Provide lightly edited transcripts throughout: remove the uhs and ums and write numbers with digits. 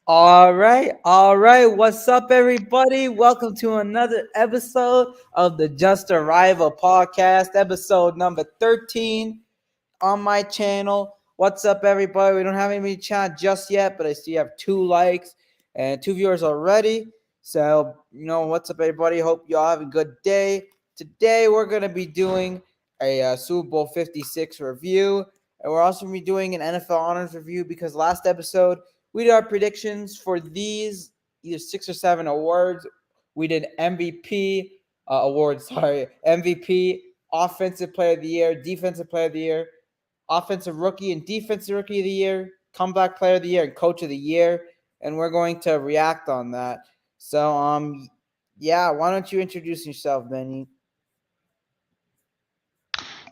All right. What's up, everybody? Welcome to another episode of the Just Arrival podcast, episode number 13 on my channel. What's up, everybody? We don't have any chat just yet, but I see you have 2 likes and 2 viewers already. So, what's up, everybody? Hope y'all have a good day. Today, we're going to be doing a Super Bowl 56 review, and we're also going to be doing an NFL honors review because last episode, we did our predictions for these either 6 or 7 awards. We did MVP awards, MVP, Offensive Player of the Year, Defensive Player of the Year, Offensive Rookie and Defensive Rookie of the Year, Comeback Player of the Year, and Coach of the Year. And we're going to react on that. So, yeah, why don't you introduce yourself, Benny?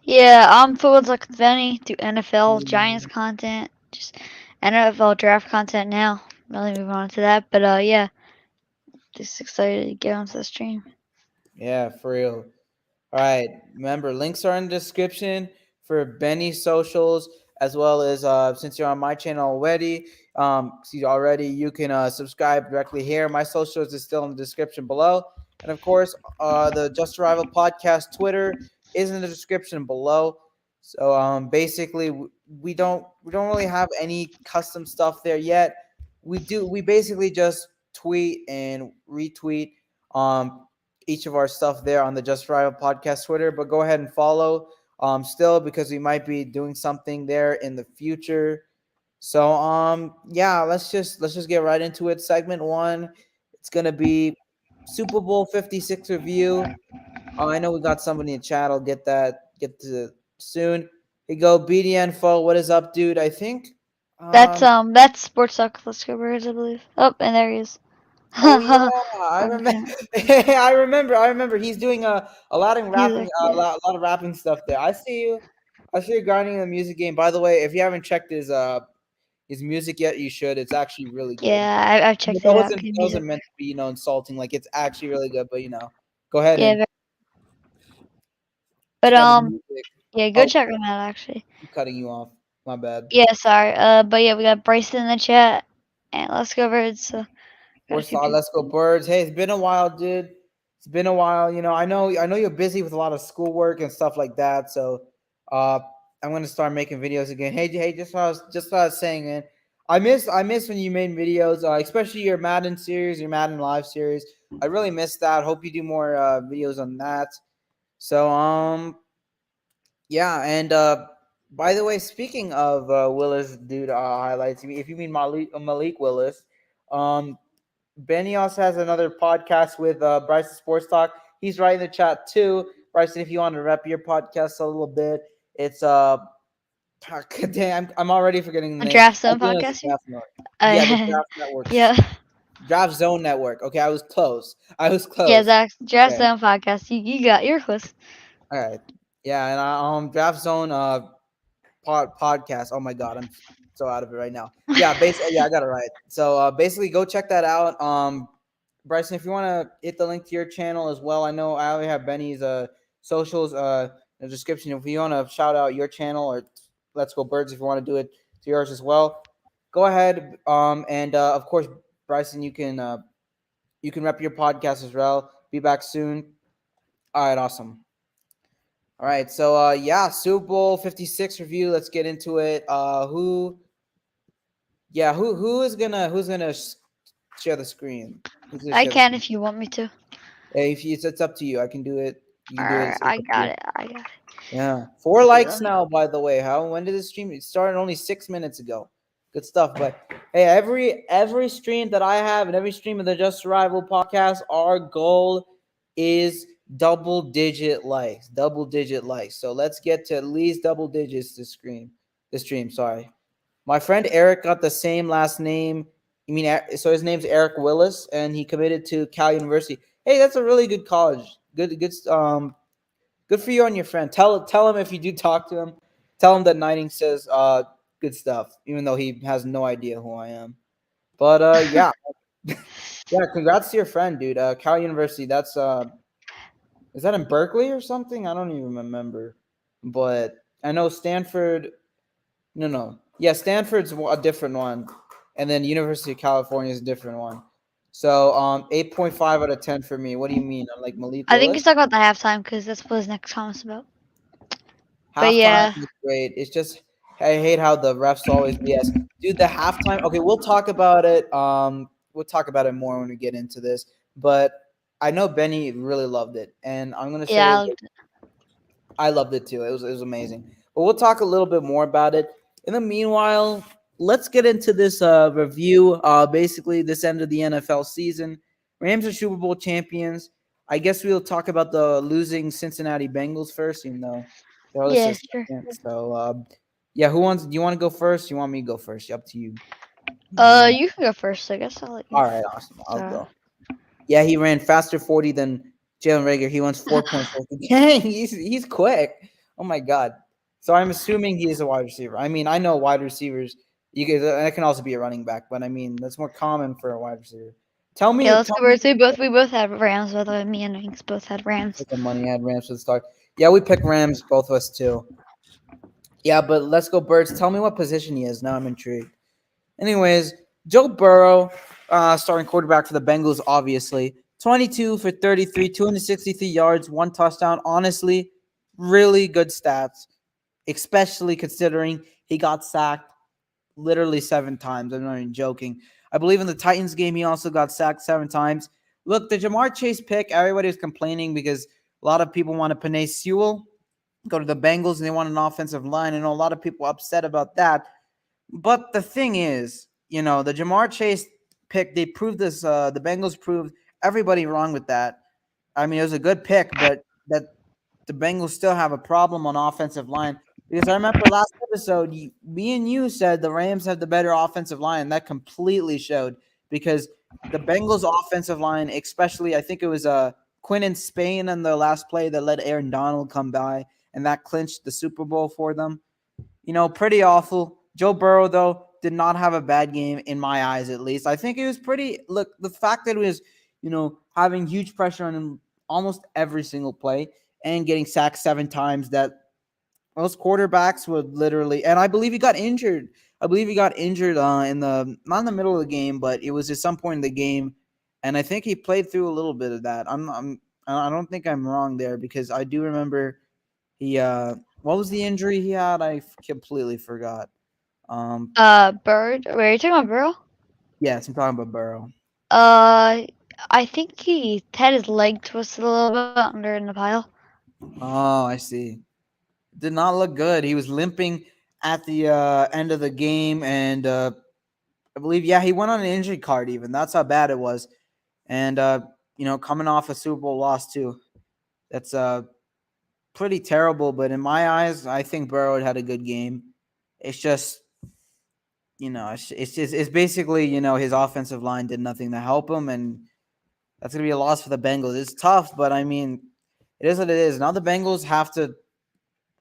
Yeah, I'm forwards like Benny, do NFL Giants content, just NFL draft content now. Really move on to that, but yeah, just excited to get onto the stream. Yeah, for real. All right. Remember, links are in the description for Benny's socials, as well as since you're on my channel already, you can subscribe directly here. My socials is still in the description below, and of course, the Just Arrival podcast Twitter is in the description below. So basically, we don't really have any custom stuff there yet. We basically just tweet and retweet each of our stuff there on the Just Arrival podcast Twitter. But go ahead and follow still because we might be doing something there in the future. So yeah, let's just get right into it. Segment 1, it's gonna be Super Bowl 56 review. I know we got somebody in chat. I'll get to soon. Here you go, BDN Fo. What is up, dude? I think um That's Sports Talk. Let's go Birds, I believe. Oh, and there he is. Oh yeah, I Welcome, remember. champ. I remember. He's doing a lot of rapping, Music, yeah. a lot of rapping stuff there. I see you. I see you grinding the music game. By the way, if you haven't checked his music yet, you should. It's actually really good. Yeah, I've checked That it out. wasn't Good that wasn't music. meant to be insulting. Like it's actually really good. But go ahead Yeah, and but check out the music. yeah, go Oh, check them out actually. I'm cutting you off. My bad. Yeah, sorry. But yeah, we got Bryson in the chat, and let's go Birds. So got a We're few solid. people. Let's go, birds. Hey, it's been a while, dude. It's been a while. I know you're busy with a lot of schoolwork and stuff like that. So, uh, I'm gonna start making videos again. Hey, just what I was saying, man. I miss when you made videos, especially your Madden series, your Madden Live series. I really miss that. Hope you do more videos on that. So, yeah, and by the way, speaking of Willis, dude, highlights. If you mean Malik Willis, um, Benny also has another podcast with Bryson Sports Talk. He's right in the chat too. Bryson, if you want to rep your podcast a little bit, it's damn, I'm already forgetting the A name. Draft I Zone think it's podcast, you? Draft Network. Yeah, the Draft Network. Yeah. Draft Zone Network. Okay, I was close. I was Yeah, close. Zach, Draft Okay. Zone podcast. You got your close. All right. Yeah, and Draft Zone podcast. Oh my god, I'm so out of it right now. Yeah, basically, yeah, I got it right. So basically, go check that out. Bryson, if you want to hit the link to your channel as well, I know I only have Benny's socials in the description. If you want to shout out your channel or Let's Go Birds, if you want to do it to yours as well, go ahead. And of course, Bryson, you can rep your podcast as well. Be back soon. All right, awesome. All right, so yeah, Super Bowl 56 review. Let's get into it. Who's gonna share the screen? Who's gonna I share the can screen? if you want me to. Hey, if it's up to you. I can do it. You can do it. Alright, It's I up to got you. it. I got it. Yeah, 4 likes Let me. now. By the way, how when did the stream? It started only 6 minutes ago. Good stuff. But hey, every stream that I have and every stream of the Just Arrival podcast, our goal is double digit likes. Double digit likes. So let's get to at least double digits this stream. This stream. Sorry. My friend Eric got the same last name. You mean so his name's Eric Willis, and he committed to Cal University. Hey, that's a really good college. Good for you and your friend. Tell him if you do talk to him, tell him that Nightinqs says good stuff, even though he has no idea who I am. But yeah, yeah. Congrats to your friend, dude. Cal University. That's is that in Berkeley or something? I don't even remember. But I know Stanford. No, no. Yeah, Stanford's a different one. and then University of California is a different one. So 8.5 out of 10 for me. What do you mean? I'm like Malik I think Willis? he's talking about the halftime because that's what his next comment's about. But Halftime yeah, is great. It's just I hate how the refs always BS. Dude, the halftime. Okay, we'll talk about it. We'll talk about it more when we get into this. But I know Benny really loved it, and I'm gonna say yeah, that I loved it too. It was amazing. But we'll talk a little bit more about it. In the meanwhile, let's get into this review. Basically, this end of the NFL season. Rams are Super Bowl champions. I guess we'll talk about the losing Cincinnati Bengals first, even though they're also yeah, sure. second. So, yeah, who wants? Do you want to go first? You want me to go first? Up to you. You know. You can go first. I guess I'll let you All right, awesome. I'll start. go. Yeah, he ran faster 40 than Jalen Rager. He runs 4.4. Dang, he's quick. Oh my god. So I'm assuming he is a wide receiver. I mean, I know wide receivers. You can that can also be a running back, but I mean that's more common for a wide receiver. Tell me, Yeah, let's tell go me first. We both had Rams. By the way, me and Inks both had Rams. what the money had Rams for the start. Yeah, we picked Rams, both of us too. Yeah, but let's go Birds. Tell me what position he is. Now I'm intrigued. Anyways, Joe Burrow, starting quarterback for the Bengals, obviously. 22 for 33, 263 yards, one touchdown. Honestly, really good stats, especially considering he got sacked literally 7 times. I'm not even joking. I believe in the Titans game, he also got sacked 7 times. Look, the Jamar Chase pick, everybody was complaining because a lot of people want to Penei Sewell go to the Bengals and they want an offensive line. I know a lot of people upset about that. But the thing is, the Jamar Chase pick, they proved this, the Bengals proved everybody wrong with that. I mean, it was a good pick, but that the Bengals still have a problem on offensive line. Because I remember last episode, me and you said the Rams have the better offensive line. That completely showed because the Bengals offensive line, especially, I think it was Quinn in Spain on the last play that let Aaron Donald come by, and that clinched the Super Bowl for them. Pretty awful. Joe Burrow, though, did not have a bad game in my eyes, at least. I think it was pretty. Look, the fact that it was, having huge pressure on him almost every single play and getting sacked 7 times, that most quarterbacks would literally. And I believe he got injured. I believe he got injured in the not in the middle of the game, but it was at some point in the game, and I think he played through a little bit of that. I don't think I'm wrong there because I do remember he what was the injury he had? Completely forgot. Um Bird. Wait, are you talking about Burrow? yes, I'm talking about Burrow. Uh, I think he had his leg twisted a little bit under in the pile. Oh, I see. Did not look good. He was limping at the end of the game, and I believe he went on an injury card even. That's how bad it was. And coming off a Super Bowl loss too. That's pretty terrible, but in my eyes, I think Burrow had a good game. It's just it's basically his offensive line did nothing to help him, and that's gonna be a loss for the Bengals. It's tough, but I mean, it is what it is. Now the Bengals have to.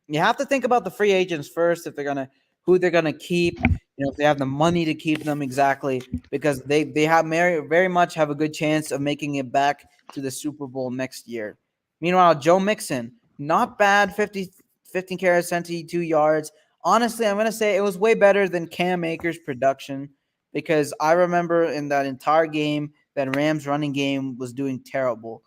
You have to think about the free agents first if they're gonna who they're gonna keep. If they have the money to keep them exactly, because they have very much have a good chance of making it back to the Super Bowl next year. Meanwhile, Joe Mixon, not bad, 15 carries, 72 yards. Honestly, I'm gonna say it was way better than Cam Akers' production because I remember in that entire game that Rams running game was doing terrible.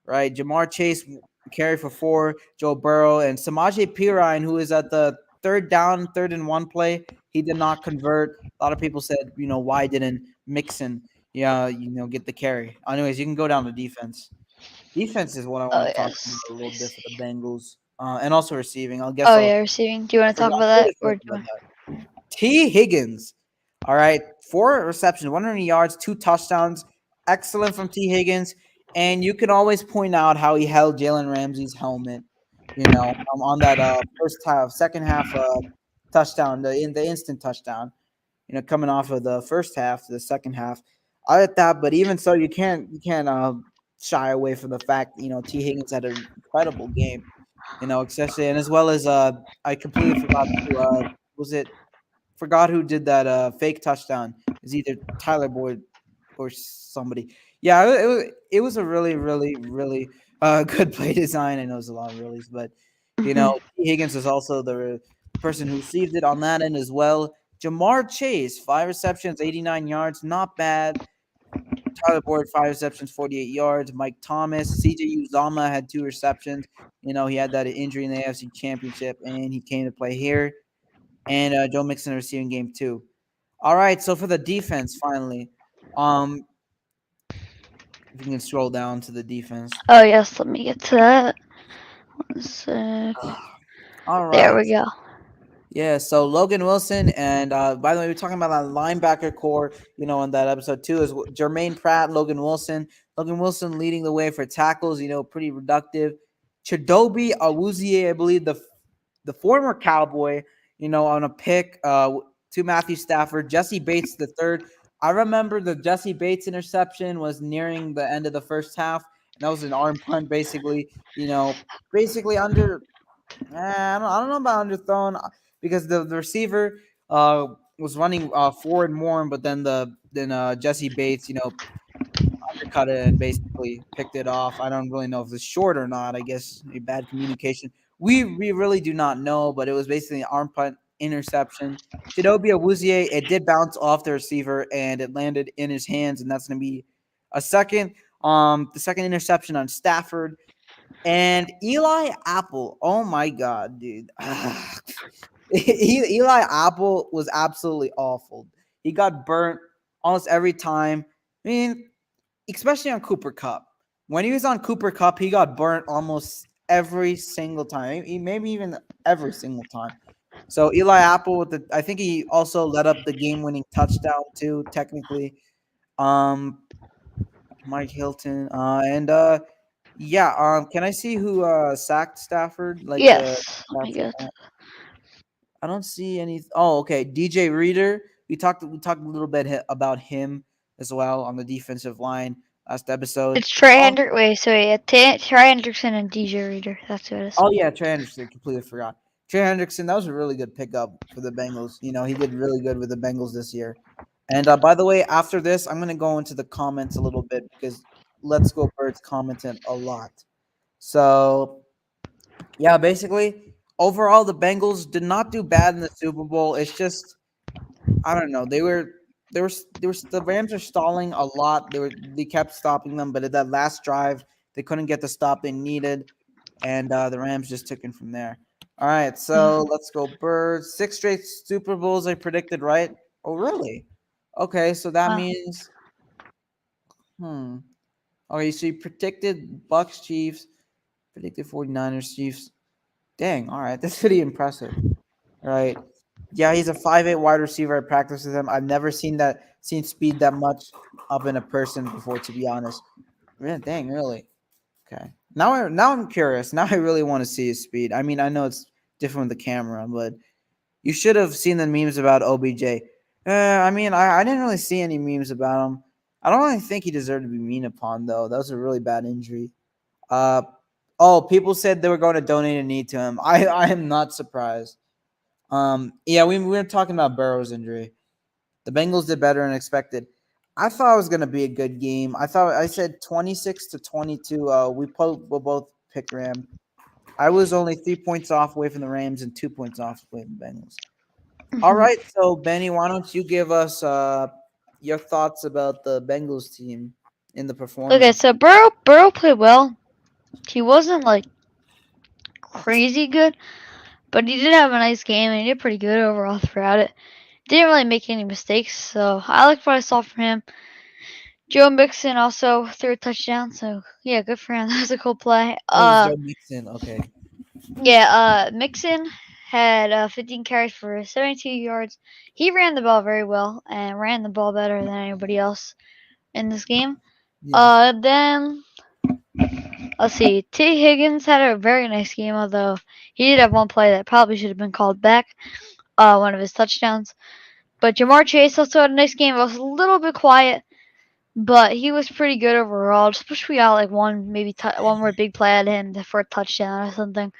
Right, Jamar Chase carry for 4, Joe Burrow, and Samaje Perine, who is at the third down, 3rd and 1 play. He did not convert. A lot of people said, why didn't Mixon, get the carry? Anyways, you can go down to defense. Defense is what I Oh want to talk about yes. a Let me little bit for see. the Bengals, and also receiving. Oh yeah, receiving. Do you I want to forgot. talk I about should that have or spoken do you about want? that. T. Higgins. All right. 4 receptions, 100 yards, 2 touchdowns. Excellent from T. Higgins. And you can always point out how he held Jalen Ramsey's helmet, on that second half touchdown, the instant touchdown, coming off of the first half to the second half. I get that, but even so, you can't shy away from the fact T. Higgins had an incredible game, especially and as well as I completely forgot to was it forgot who did that fake touchdown. Is either Tyler Boyd or somebody. Yeah, it was a really really really good play design. I know it's a lot of reallys, but T. Higgins is also the person who received it on that end as well. Jamar Chase, 5 receptions, 89 yards, not bad. Tyler Boyd, 5 receptions, 48 yards. Mike Thomas, CJ Uzama had 2 receptions. He had that injury in the AFC Championship, and he came to play here. And Joe Mixon receiving game 2. All right, so for the defense, finally, if you can scroll down to the defense. Oh yes, let me get to that. 1 sec. All There right. we go. Yeah, so Logan Wilson, and by the way, we're talking about that linebacker core, in that episode too, is Jermaine Pratt, Logan Wilson. Logan Wilson leading the way for tackles, pretty reductive. Chidobe Awuzie, I believe the former Cowboy, on a pick to Matthew Stafford. Jesse Bates the third. I remember the Jesse Bates interception was nearing the end of the first half, and that was an arm punt, basically. Basically under. I don't know about underthrown because the receiver was running forward more, but then Jesse Bates, undercut it and basically picked it off. I don't really know if it's short or not. I guess a bad communication. We really do not know, but it was basically an arm punt interception. Chidobe Awuzie, it did bounce off the receiver and it landed in his hands, and that's going to be a second. The second interception on Stafford. And Eli Apple, oh my god, dude. Eli Apple was absolutely awful. He got burnt almost every time. I mean, especially on Cooper Cup. When he was on Cooper Cup, he got burnt almost every single time. Maybe even every single time. So Eli Apple I think he also led up the game-winning touchdown too, technically. Um, Mike Hilton, and yeah. Can I see who sacked Stafford? Like the Yes, let me stats on get. that? I don't see any. Oh, okay. DJ Reader. We talked a little bit about him as well on the defensive line last episode. It's Trey Oh, Hendrick. Wait, so yeah, Trey Hendrickson and DJ Reader. That's who it is. oh yeah, Trey Hendrickson. Completely forgot. Trey Hendrickson. That was a really good pickup for the Bengals. He did really good with the Bengals this year. And by the way, after this, I'm gonna go into the comments a little bit because Let's Go Birds commented a lot. So yeah, basically, overall, the Bengals did not do bad in the Super Bowl. It's just I don't know. The Rams are stalling a lot. They kept stopping them, but at that last drive, they couldn't get the stop they needed, and the Rams just took it from there. All right, so let's go Birds. 6 straight Super Bowls I predicted right. Oh, really? Okay, so that Wow. means hmm. Okay, so you predicted Bucks Chiefs, predicted 49ers Chiefs. Dang, all right, that's pretty impressive. Right. Yeah, he's a 5'8" wide receiver. I practice with him. I've never seen speed that much up in a person before, to be honest. Yeah, dang, really? Okay. Now I'm curious. Now I really want to see his speed. I mean, I know it's different with the camera, but you should have seen the memes about OBJ. I mean, I didn't really see any memes about him. I don't really think he deserved to be mean upon though. That was a really bad injury. Uh oh, people said they were going to donate a knee to him. I am not surprised. Yeah, we were talking about Burrow's injury. The Bengals did better than expected. I thought it was going to be a good game. I said 26-22. We'll both pick Ram. I was only 3 points off away from the Rams and 2 points off away from the Bengals. All Mhm. right, so Benny, why don't you give us your thoughts about the Bengals team in the Okay, performance? so Burrow played well. He wasn't like crazy good, but he did have a nice game and he did pretty good overall throughout it. Didn't really make any mistakes, so I liked what I saw from him. Joe Mixon also threw a touchdown, so yeah, good for him. That was a cool play. Oh, it's Joe Mixon. Okay. Yeah, Mixon had 15 carries for 72 yards. He ran the ball very well and ran the ball better than anybody else in this game. Yes. Then let's see. T. Higgins had a very nice game, although he did have one play that probably should have been called back. One of his touchdowns. But Jamar Chase also had a nice game. It was a little bit quiet, but he was pretty good overall. Just wish we got like one more big play at him for a touchdown or something.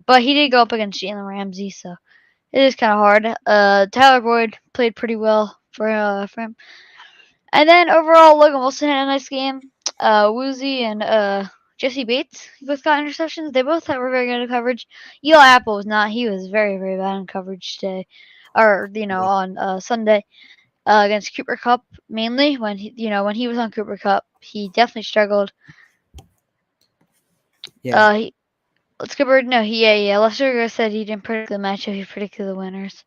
But he did go up against Jalen Ramsey, so it is kind of hard. Tyler Boyd played pretty well for him. And then overall, Logan Wilson had a nice game. Woozy and Jesse Bates both got interceptions. They both were very good at coverage. Eli Apple was not. He was very, very bad in coverage today. or on Sunday against Cooper Cup mainly. When he was on Cooper Cup, he definitely struggled. Yeah. He, let's go bird. No, yeah. Lester said he didn't predict the matchup. He predicted the winners.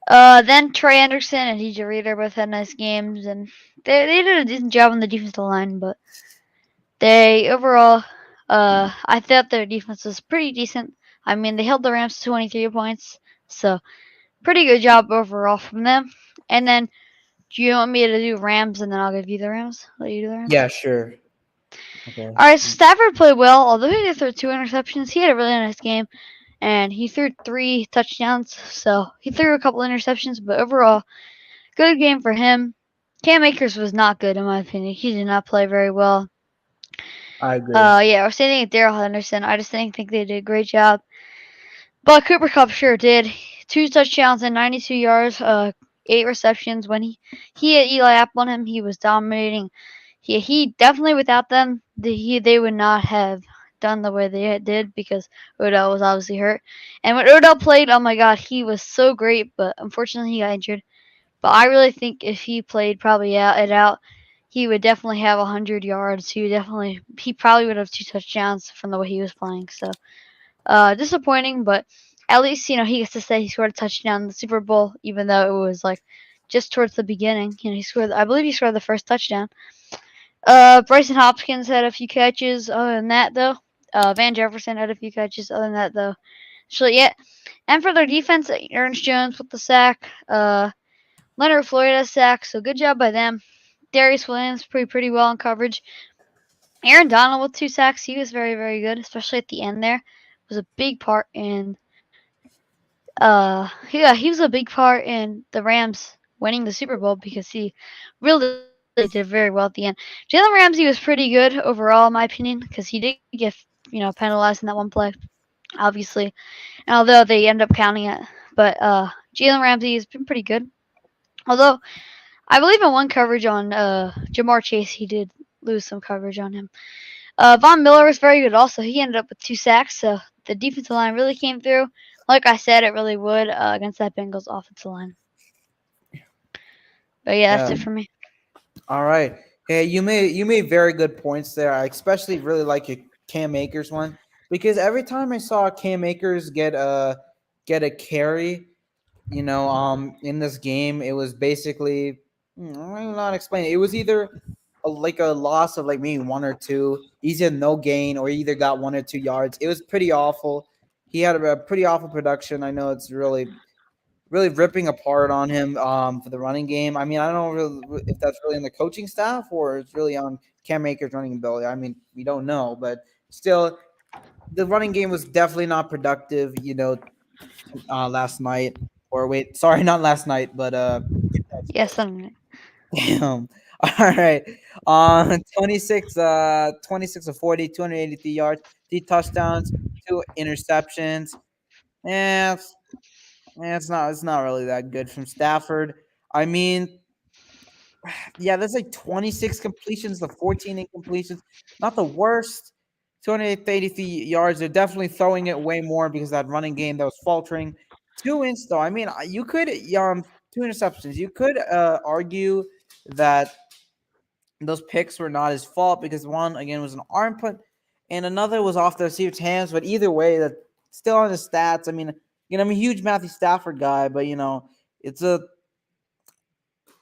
Then Trey Anderson and DJ Reader both had nice games, and they did a decent job on the defensive line. But they overall, I thought their defense was pretty decent. I mean, they held the Rams to 23 points, so pretty good job overall from them. And then, do you want me to do Rams, and then I'll give you the Rams? Let you do the Rams. Yeah, sure. Okay. All right, so Stafford played well, although he did throw 2 interceptions. He had a really nice game, and he threw 3 touchdowns. So he threw a couple interceptions, but overall, good game for him. Cam Akers was not good in my opinion. He did not play very well. I agree. Yeah, I was saying Daryl Henderson. I just didn't think they did a great job. But Cooper Cup sure did. 2 touchdowns and 92 yards, 8 receptions. When he had Eli Apple on him, he was dominating. He definitely without them, they would not have done the way they did because Odell was obviously hurt. And when Odell played, oh my God, he was so great. But unfortunately, he got injured. But I really think if he played probably out, he would definitely have 100 yards. He probably would have 2 touchdowns from the way he was playing. So disappointing, but at least he gets to say he scored a touchdown in the Super Bowl, even though it was like just towards the beginning. He scored. I believe he scored the first touchdown. Bryson Hopkins had a few catches. Other than that, though, Van Jefferson had a few catches. Other than that, though, so yeah. And for their defense, Ernest Jones with the sack. Leonard Floyd has sack. So good job by them. Darius Williams pretty well in coverage. Aaron Donald with 2 sacks. He was very very good, especially at the end there. Was a big part in he was a big part in the Rams winning the Super Bowl because he really did very well at the end. Jalen Ramsey was pretty good overall, in my opinion, because he did get penalized in that one play, obviously. And although they end up counting it, but Jalen Ramsey has been pretty good. Although I believe in one coverage on Jamar Chase, he did lose some coverage on him. Von Miller was very good also. He ended up with 2 sacks, so the defensive line really came through. Like I said, it really would against that Bengals offensive line. But yeah, that's Yeah. it for me. All right. Hey, you made very good points there. I especially really like your Cam Akers one because every time I saw Cam Akers get a carry, in this game, it was basically I'm not explaining. It was either like a loss of like maybe one or two. Either no gain or either got 1 or 2 yards. It was pretty awful. He had a pretty awful production. I know it's really ripping apart on him for the running game. I mean, I don't know really if that's really in the coaching staff or it's really on Cam Akers' running ability. I mean, we don't know, but still, the running game was definitely not productive. Last night or wait, sorry, not last night, but Yes, I'm damn. All right. 26 of 40, 283 yards, 3 touchdowns, 2 interceptions. Eh, it's not really that good from Stafford. I mean, yeah, that's like 26 completions to 14 incompletions. Not the worst. 283 yards. They're definitely throwing it way more because that running game that was faltering. 2 inch though. I mean, you could 2 interceptions. You could argue that those picks were not his fault because one again was an arm put, and another was off the receiver's hands. But either way, that still on his stats. I mean, I'm a huge Matthew Stafford guy, but it's a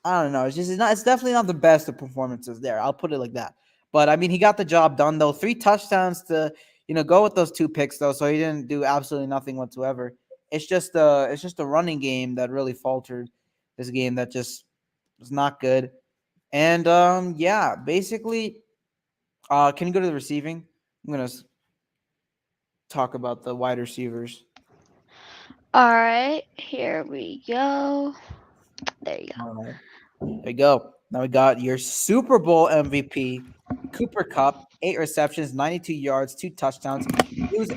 I don't know. It's not. It's definitely not the best of performances there. I'll put it like that. But I mean, he got the job done though. 3 touchdowns to go with those 2 picks though. So he didn't do absolutely nothing whatsoever. It's just a running game that really faltered. This game that just was not good. And yeah, basically, can you go to the receiving? I'm gonna talk about the wide receivers. all right. Here we go. There you go. All right. There you go. Now we got your Super Bowl MVP, Cooper Cup, 8 receptions, 92 yards, 2 touchdowns. He was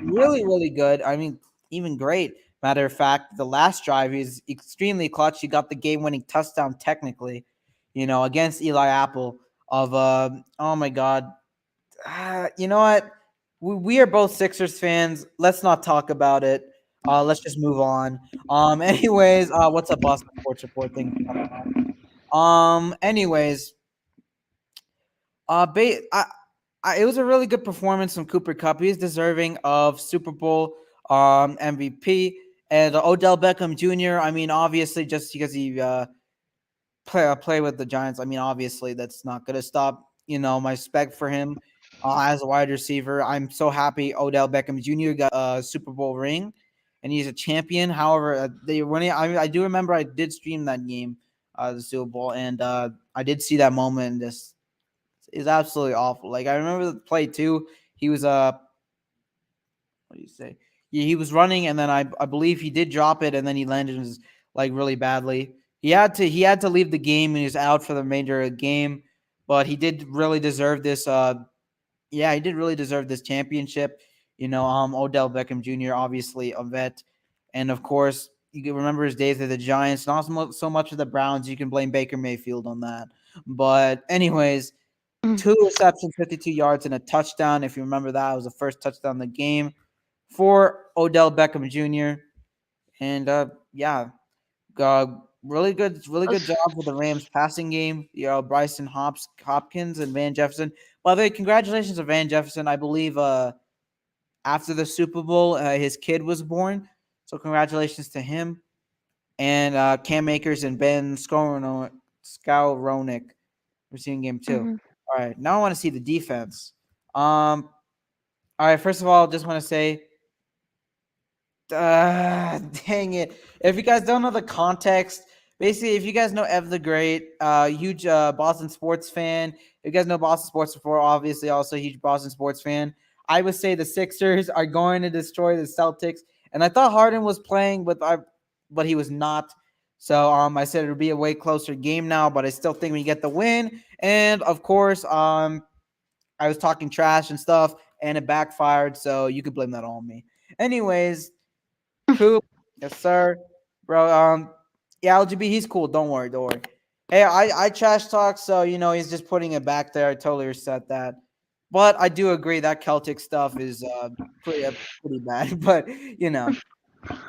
really, really good. I mean, even great. Matter of fact, the last drive, he was extremely clutch. He got the game-winning touchdown technically, against Eli Apple of, oh my God. You know what? We are both Sixers fans. Let's not talk about it. Let's just move on. Anyways, what's up, Boston Sports Report? Thanks for coming on. Anyways, it was a really good performance from Cooper Kupp. He's deserving of Super Bowl MVP. And Odell Beckham Jr. I mean, obviously, just because he play with the Giants. I mean, obviously, that's not going to stop my respect for him as a wide receiver. I'm so happy Odell Beckham Jr. got a Super Bowl ring, and he's a champion. However, they winning. I do remember I did stream that game, the Super Bowl, and I did see that moment. And this is absolutely awful. Like I remember the play too. He was what do you say? Yeah, he was running, and then I believe he did drop it, and then he landed like really badly. He had to leave the game, and he was out for the remainder of the game. But he did really deserve this. Yeah, he did really deserve this championship. Odell Beckham Jr. obviously a vet, and of course you can remember his days at the Giants. Not so much of the Browns. You can blame Baker Mayfield on that. But anyways, Mm. two receptions, 52 yards, and a touchdown. If you remember that, it was the first touchdown in the game for Odell Beckham Jr. And yeah, uh, really good job for the Rams passing game. Bryson Hopkins and Van Jefferson. By the way, congratulations to Van Jefferson. I believe after the Super Bowl, his kid was born. So congratulations to him and Cam Akers and Ben Skowronek receiving game two. Mm-hmm. All right, now I want to see the defense. All right, first of all, just want to say dang it. If you guys don't know the context, basically, if you guys know Ev the Great, huge Boston sports fan, if you guys know Boston sports before, obviously also a huge Boston sports fan, I would say the Sixers are going to destroy the Celtics. And I thought Harden was playing, but he was not. So I said it would be a way closer game now, but I still think we get the win. And of course, I was talking trash and stuff, and it backfired. So you could blame that on me. Anyways, Coop, yes sir, bro. Yeah, LGB, he's cool. Don't worry. Hey, I trash talk, so he's just putting it back there. I totally respect that, but I do agree that Celtic stuff is pretty bad. But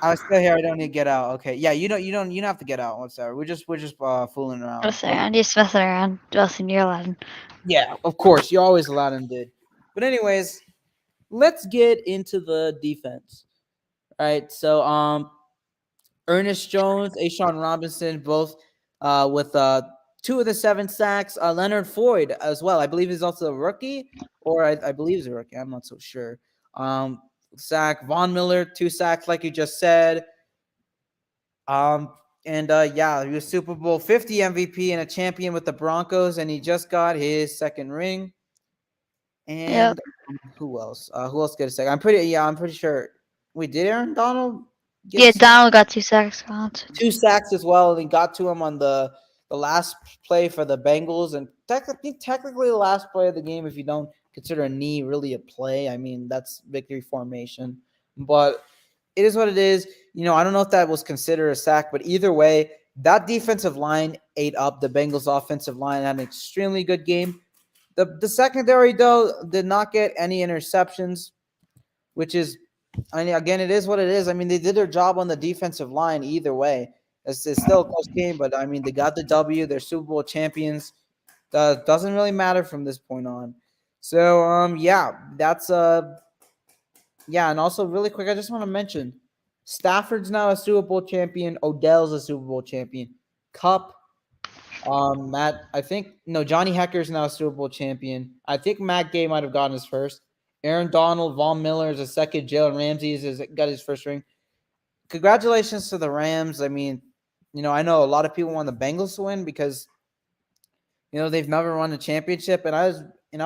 I was still here. I don't need to get out. Okay, yeah, you don't have to get out whatsoever. We're just fooling around. Just I'm just messing around. Justin, you're allowed. Yeah, of course, you're always allowed and did. But anyways, let's get into the defense. All right, so Ernest Jones, Ashawn Robinson, both with two of the 7 sacks. Leonard Floyd as well. I believe he's also a rookie, or I believe he's a rookie. I'm not so sure. Sack. Von Miller, 2 sacks, like you just said. And yeah, he was Super Bowl 50 MVP and a champion with the Broncos, and he just got his second ring. Yep. And who else? Who else got a second? I'm pretty sure. Wait, did Aaron Donald get a Yeah, sack? Donald got 2 sacks. 2 sacks as well, and he got to him on the last play for the Bengals, and technically the last play of the game if you don't consider a knee really a play. I mean, that's victory formation, but it is what it is. I don't know if that was considered a sack, but either way, that defensive line ate up the Bengals offensive line, had an extremely good game. The secondary though did not get any interceptions, which is, I mean, again, it is what it is. I mean, they did their job on the defensive line either way. It's still a close game, but I mean, they got the W. They're Super Bowl champions. Doesn't really matter from this point on. So, yeah, that's yeah, and also really quick, I just want to mention Stafford's now a Super Bowl champion. Odell's a Super Bowl champion. Cup, Matt, I think no, Johnny Hecker's now a Super Bowl champion. I think Matt Gay might have gotten his first. Aaron Donald, Von Miller is a second. Jalen Ramsey got his first ring. Congratulations to the Rams. I mean, I know a lot of people want the Bengals to win because they've never won a championship, and I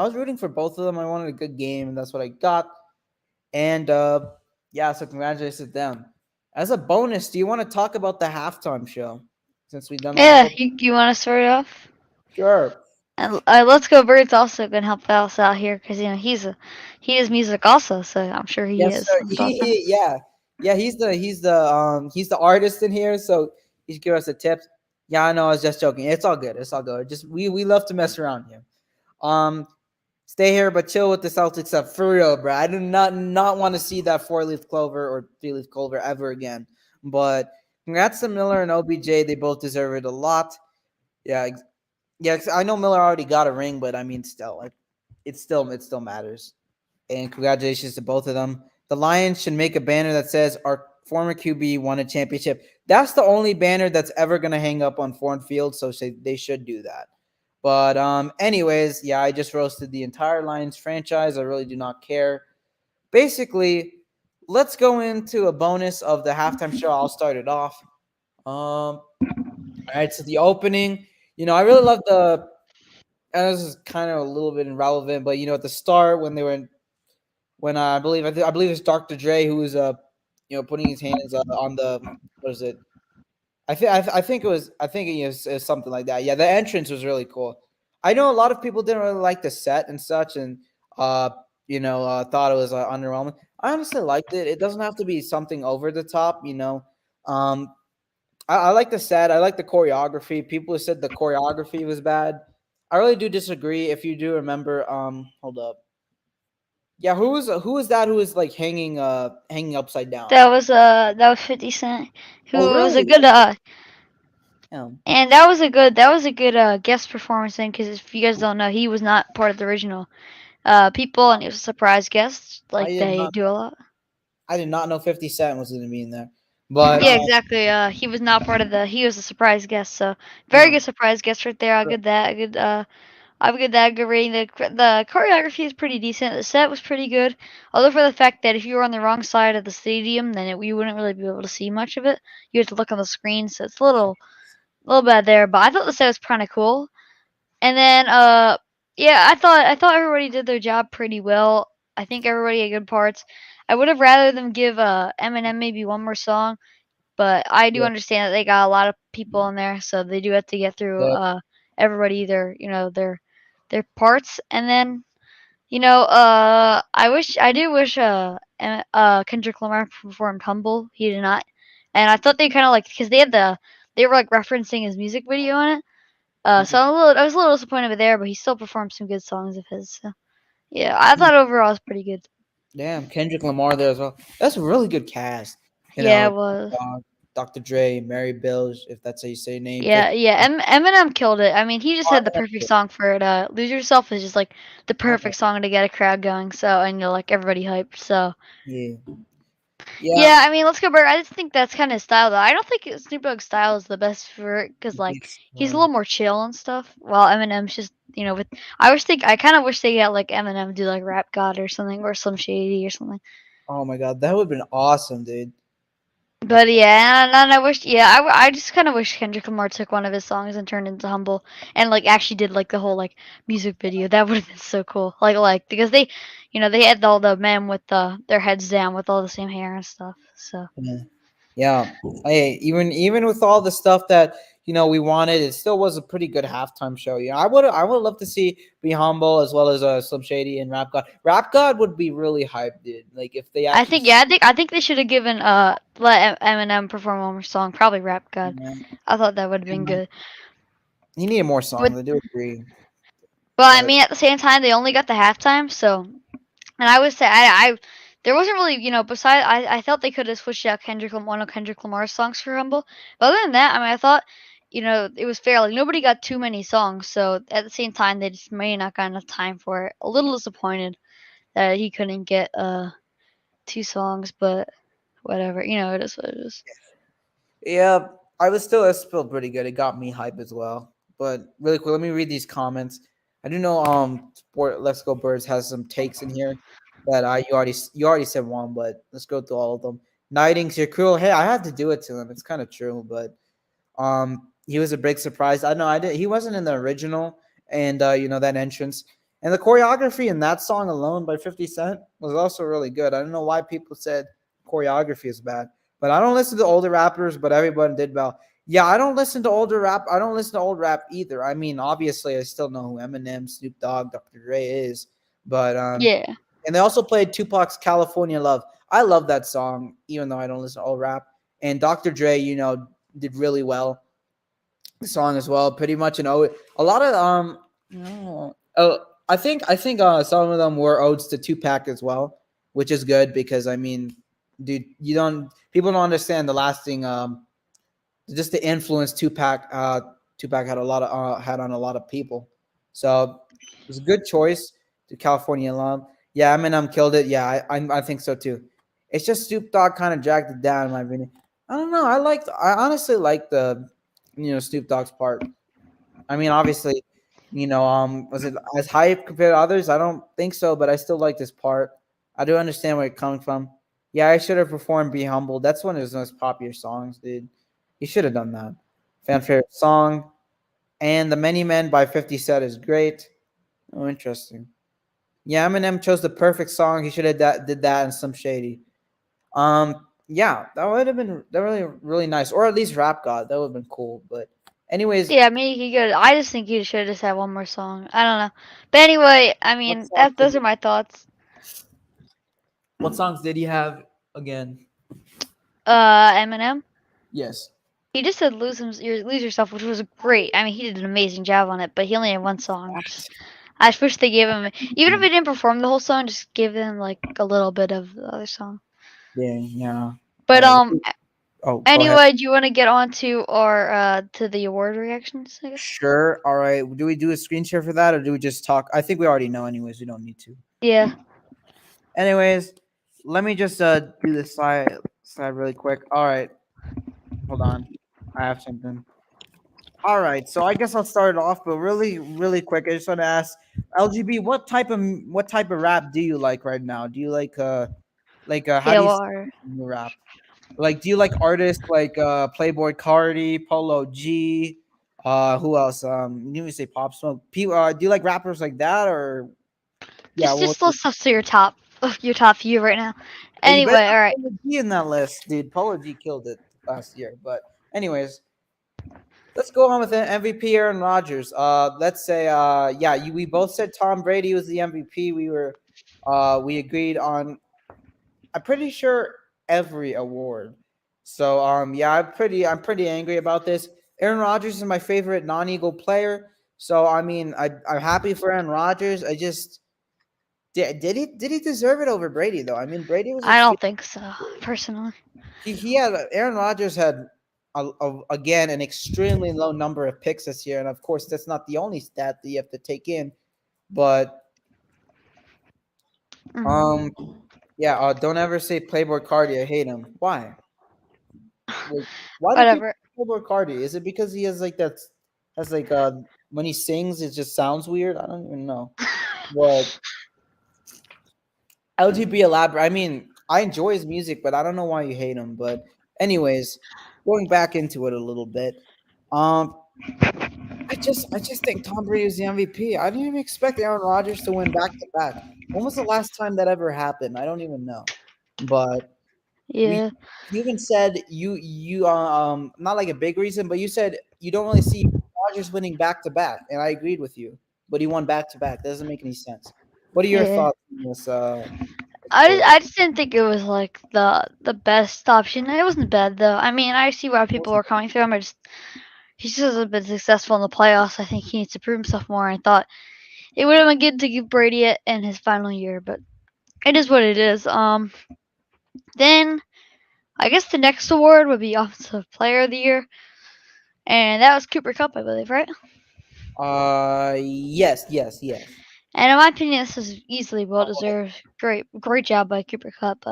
was rooting for both of them. I wanted a good game, and that's what I got. And yeah, so congratulations to them. As a bonus, do you want to talk about the halftime show since we've done that a Yeah, couple? you want to start it off? Sure. And Let's Go Birds also gonna help us out here because he is music also, so I'm sure he Yes, has sir. some thoughts on. Yeah. He's the artist in here, so he should give us a tip. Yeah, I know. I was just joking. It's all good. It's all good. Just we love to mess around here. Um, Stay here, but chill with the Celtics up for real, bro. I do not want to see that 4-leaf clover or 3-leaf clover ever again. But congrats to Miller and OBJ. They both deserve it a lot. Yeah, yeah. I know Miller already got a ring, but I mean, still, it still matters. And congratulations to both of them. The Lions should make a banner that says our former QB won a championship. That's the only banner that's ever going to hang up on Foreign Field, so they should do that. But anyways, yeah, I just roasted the entire Lions franchise. I really do not care. Basically, let's go into a bonus of the halftime show. I'll start it off. All right, so the opening, I really love the. And this is kind of a little bit irrelevant, but at the start when they were in, when I believe it's Dr. Dre who was putting his hands on the what is it? I think it was something like that. Yeah, the entrance was really cool. I know a lot of people didn't really like the set and such, and thought it was underwhelming. I honestly liked it. It doesn't have to be something over the top. I like the set. I like the choreography. People said the choreography was bad. I really do disagree. If you do remember, hold up. Yeah, who was that who was like hanging upside down? That was 50 Cent, who Oh, was a really? good Yeah. and that was a good guest performance thing, because if you guys don't know, he was not part of the original people, and he was a surprise guest I like did they not do a lot. I did not know 50 Cent was going to be in there. But Yeah, exactly. He was not part of the. He was a surprise guest, so very yeah. good surprise guest right there. I'll give that a good. I'll give that a good rating. The choreography is pretty decent. The set was pretty good, although for the fact that if you were on the wrong side of the stadium, then you wouldn't really be able to see much of it. You have to look on the screen, so it's a little bad there. But I thought the set was kind of cool. And then yeah, I thought everybody did their job pretty well. I think everybody had good parts. I would have rather them give Eminem maybe one more song, but I do Yeah. understand that they got a lot of people in there, so they do have to get through Yeah. everybody their parts. And then I do wish Kendrick Lamar performed "Humble." He did not, and I thought they kind of like, because they were like referencing his music video in it. So I was a little disappointed with there, but he still performed some good songs of his. So yeah, I thought overall it was pretty good. Damn, Kendrick Lamar there as well. That's a really good cast. You Yeah, know, it was. uh, Dr. Dre, Mary Bilge, if that's how you say your name. Yeah, 50. yeah. Eminem killed it. I mean, he just Oh, had the perfect yeah. song for it. "Lose Yourself" is just like the Oh, perfect song to get a crowd going. So, and like everybody hyped. So yeah. Yeah. yeah, I mean, Let's Go Bird. I just think that's kind of his style, though. I don't think Snoop Dogg's style is the best for it, because like Yes. he's a little more chill and stuff, while Eminem's just with. I kind of wish they got like Eminem do like Rap God or something, or Slim Shady or something. Oh my God, that would have been awesome, dude. But yeah, and I wish, yeah, I just kind of wish Kendrick Lamar took one of his songs and turned it into "Humble," and like actually did like the whole like music video. That would have been so cool. Like because they had all the men with their heads down with all the same hair and stuff. So Yeah. Yeah. Hey, even with all the stuff that we wanted, it still was a pretty good halftime show. I would love to see Be Humble as well as Slim Shady and Rap God. Rap God would be really hyped, dude. Like if they I actually. think, yeah, I think they should have given let Eminem perform one more song, probably "Rap God." Yeah, I thought that would have been good. he needed more But songs. I do agree, I but mean, at the same time, they only got the halftime, so. And I would say there wasn't really, besides, I felt they could have switched out one of Kendrick Lamar's songs for "Humble." But other than that, I mean, I thought it was fair. Like nobody got too many songs, so at the same time they just may not got enough time for it. A little disappointed that he couldn't get two songs, but whatever. It is what it is. yeah, it's still pretty good. It got me hype as well. But really quick, let me read these comments. I do know Sport Let's Go Birds has some takes in here that you already said one, but let's go through all of them. Nightinqs, you're cool. Hey, I had to do it to him. It's kind of true, but he was a big surprise. I know I did. He wasn't in the original, and that entrance and the choreography in that song alone by 50 Cent was also really good. I don't know why people said choreography is bad, but I don't listen to older rappers. But everybody did well. Yeah, I don't listen to older rap. I don't listen to old rap either. I mean, obviously, I still know who Eminem, Snoop Dogg, Dr. Dre is, but Yeah, and they also played Tupac's California Love. I love that song, even though I don't listen to old rap. And Dr. Dre, did really well song as well. Pretty much a lot of I think some of them were odes to Tupac as well, which is good because I mean, dude, you don't people don't understand the lasting just the influence Tupac had a lot of had on a lot of people. So it was a good choice to California alum. Yeah, Eminem killed it. Yeah, I think so too. It's just Snoop Dogg kind of dragged it down in my opinion. I don't know. I honestly like the Snoop Dogg's part. I mean, obviously, was it as hype compared to others? I don't think so, but I still like this part. I do understand where it's coming from. Yeah, I should have performed "Be Humble." That's one of his most popular songs, dude. He should have done that. Fan favorite song, and "The Many Men" by 50 Cent is great. Oh, interesting. Yeah, Eminem chose the perfect song. He should have did that in some shady. Yeah, that would have been that really nice, or at least Rap God. That would have been cool. But anyways, Yeah, I mean, he could. I just think he should have just had one more song. I don't know, but anyway, I what mean, songs did those are my thoughts. what songs did he have again? Eminem. Yes. He just said lose yourself," which was great. I mean, he did an amazing job on it, but he only had one song. I just wish they gave him, even if he didn't perform the whole song, just give him like a little bit of the other song. Yeah, yeah. But Oh, go ahead. anyway, do you want to get on to our to the award reactions? I guess. Sure. All right. Do we do a screen share for that, or do we just talk? I think we already know, anyways. We don't need to. Yeah. Anyways, let me just do this slide really quick. All right. Hold on. I have something. All right. So I guess I'll start it off, but really quick. I just want to ask LGB, what type of rap do you like right now? Do you like how Yeah. do you Well, say rap? Like, do you like artists like Playboy Cardi, Polo G, who else? You even say Pop Smoke. Do you like rappers like that or yeah? Well, just list us to your top few right now. you better Anyway, have all right. Polo G in that list, dude. Polo G killed it last year. But anyways, let's go on with the MVP Aaron Rodgers. Let's say yeah, we both said Tom Brady was the MVP. We agreed on I'm pretty sure every award. So yeah, I'm pretty angry about this. Aaron Rodgers is my favorite non-Eagle player. So I mean, I'm happy for Aaron Rodgers. I just did he deserve it over Brady though? I mean, Brady was I extremely don't think so, personally. he had Aaron Rodgers had again an extremely low number of picks this year, and of course that's not the only stat that you have to take in. But Hmm. um yeah, don't ever say Playboy Cardi. I hate him. Why? Like, why do people Whatever. over Cardi? Is it because he has like that? Has like when he sings, it just sounds weird. I don't even know. But LGB elaborate. I mean, I enjoy his music, but I don't know why you hate him. But anyways, going back into it a little bit. Um, I just think Tom Brady is the MVP. I didn't even expect Aaron Rodgers to win back to back. When was the last time that ever happened? I don't even know. But we Yeah. you even said you not like a big reason, but you said you don't really see Rodgers winning back to back, and I agreed with you. But he won back to back. That doesn't make any sense. What are your Yeah. thoughts on this choice? I just didn't think it was like the best option. It wasn't bad though. I mean, I see why people are coming through him. He's just a bit successful in the playoffs. I think he needs to prove himself more. I thought it would have been good to give Brady it in his final year, but it is what it is. Then I guess the next award would be Offensive Player of the Year, and that was Cooper Cup, I believe, right? Yes, yes, yes. And in my opinion, this is easily well deserved. Great job by Cooper Cup.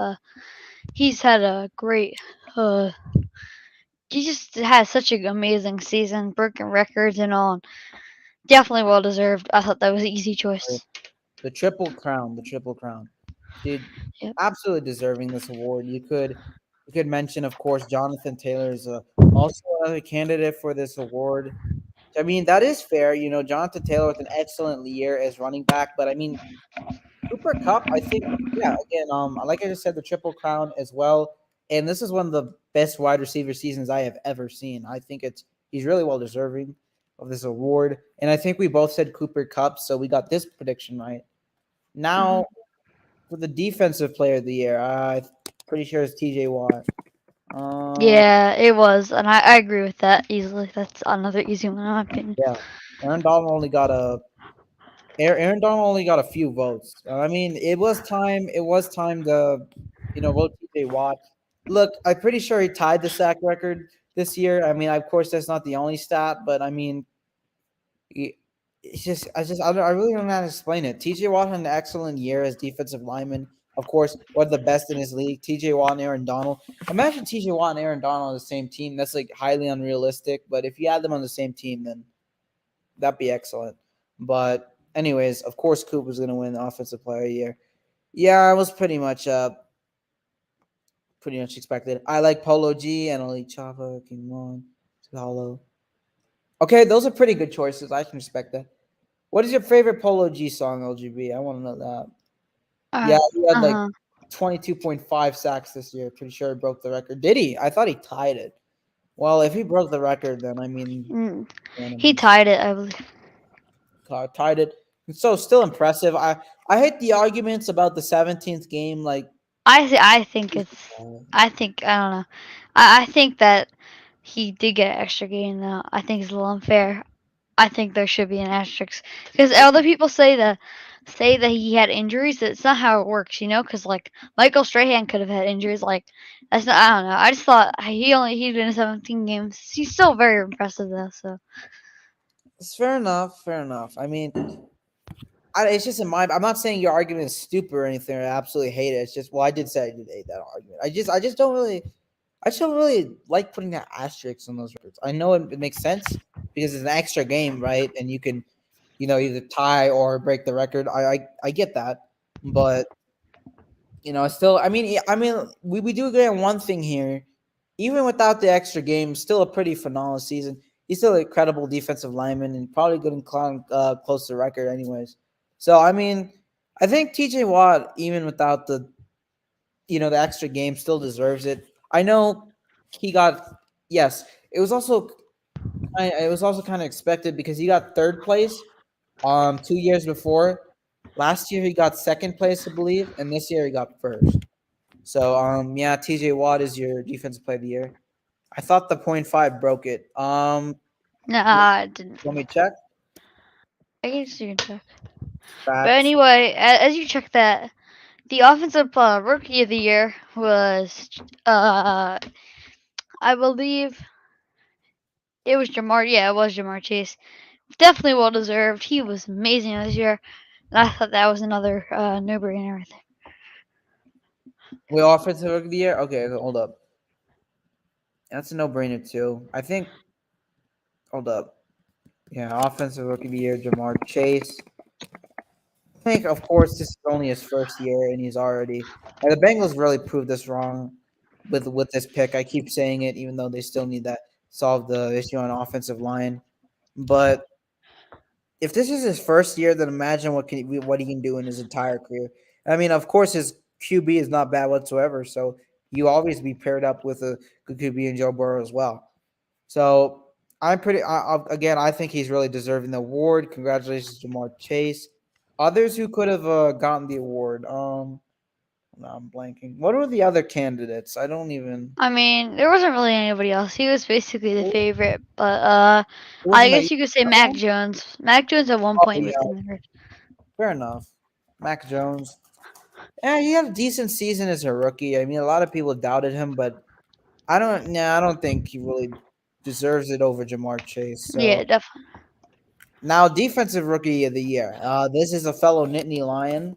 He's had a great. Uh, he just had such an amazing season, broken records and all. Definitely well deserved. I thought that was an easy choice. The triple crown, dude. Yep. Absolutely deserving this award. You could mention, of course, Jonathan Taylor is also another candidate for this award. I mean, that is fair. Jonathan Taylor with an excellent year as running back, but I mean, Cooper Cup, I think, yeah, again, like I just said, the triple crown as well. And this is one of the best wide receiver seasons I have ever seen. I think he's really well deserving of this award. And I think we both said Cooper Cup, so we got this prediction right. Hmm. Now for the defensive player of the year, I'm pretty sure it's TJ Watt. Uh, Yeah, it was, and I agree with that easily. That's another easy one in my opinion. yeah. Aaron Donald only got a Aaron Donald only got a few votes. I mean, it was time. It was time to, vote TJ Watt. Look, I'm pretty sure he tied the sack record this year. I mean, of course, that's not the only stat, but I mean, he- I really don't know how to explain it. TJ Watt had an excellent year as defensive lineman. Of course, one of the best in his league. TJ Watt and Aaron Donald. Imagine TJ Watt and Aaron Donald on the same team. That's like highly unrealistic. But if you had them on the same team, then that'd be excellent. But anyways, of course, Coop was going to win Offensive Player of the Year. Yeah, I was pretty much expected. I like Polo G and Elite Chava, King Mon, Hollow. Okay, those are pretty good choices. I can respect that. What is your favorite Polo G song, LGB? I want to know that. Yeah, he had like Uh-huh. 22.5 sacks this year. Pretty sure he broke the record. Did he? I thought he tied it. Well, if he broke the record, then I mean, Mm. He unanimous. tied it, I believe. Tied it. So still impressive. I hate the arguments about the 17th game. Like, I think it's. I don't know. I think that he did get an extra game though. I think it's a little unfair. I think there should be an asterisk because other people say that he had injuries. That's not how it works, you know. Because like Michael Strahan could have had injuries. Like that's not. I don't know. I just thought he'd been in 17 games. He's still very impressive though. So it's fair enough. Fair enough. I mean, it's just in my. I'm not saying your argument is stupid or anything. I absolutely hate it. It's just, well, I did say I did hate that argument. I just don't really. I just don't really like putting that asterisk on those records. I know it makes sense because it's an extra game, right? And you can, either tie or break the record. I get that, but still, we do agree on one thing here. Even without the extra game, still a pretty phenomenal season. He's still a credible defensive lineman and probably good and close to the record, anyways. So I mean, I think TJ Watt, even without the extra game, still deserves it. I know he got yes. It was also kind of expected because he got third place 2 years before. Last year he got second place, I believe, and this year he got first. So yeah, TJ Watt is your defensive player of the year. I thought the .5 broke it. no, You I didn't. want me to check? I guess you can check. But Stats. anyway, as you check that, the offensive rookie of the year was, I believe it was Jamar. Yeah, it was Jamar Chase. Definitely well deserved. He was amazing this year, and I thought that was another no-brainer right there. We offensive rookie of the year. Okay, hold up. That's a no-brainer too. I think. Hold up. Yeah, offensive rookie of the year, Jamar Chase. I think, of course, this is only his first year, and he's already. And the Bengals really proved us wrong with this pick. I keep saying it, even though they still need that solve the issue on offensive line. But if this is his first year, then imagine what he can do in his entire career. I mean, of course, his QB is not bad whatsoever. So you always be paired up with a good QB in Joe Burrow as well. So I'm pretty. Again, I think he's really deserving the award. Congratulations, Jamar Chase. Others who could have gotten the award. No, I'm blanking. What were the other candidates? I don't even. I mean, there wasn't really anybody else. He was basically the It favorite, but I wasn't that. guess you could say Mac Jones. Mac Jones at one Oh point was yeah, considered. fair enough. Mac Jones. Yeah, he had a decent season as a rookie. I mean, a lot of people doubted him, but I don't think he really deserves it over Jamar Chase. Yeah, So definitely. now, defensive rookie of the year. This is a fellow Nittany Lion.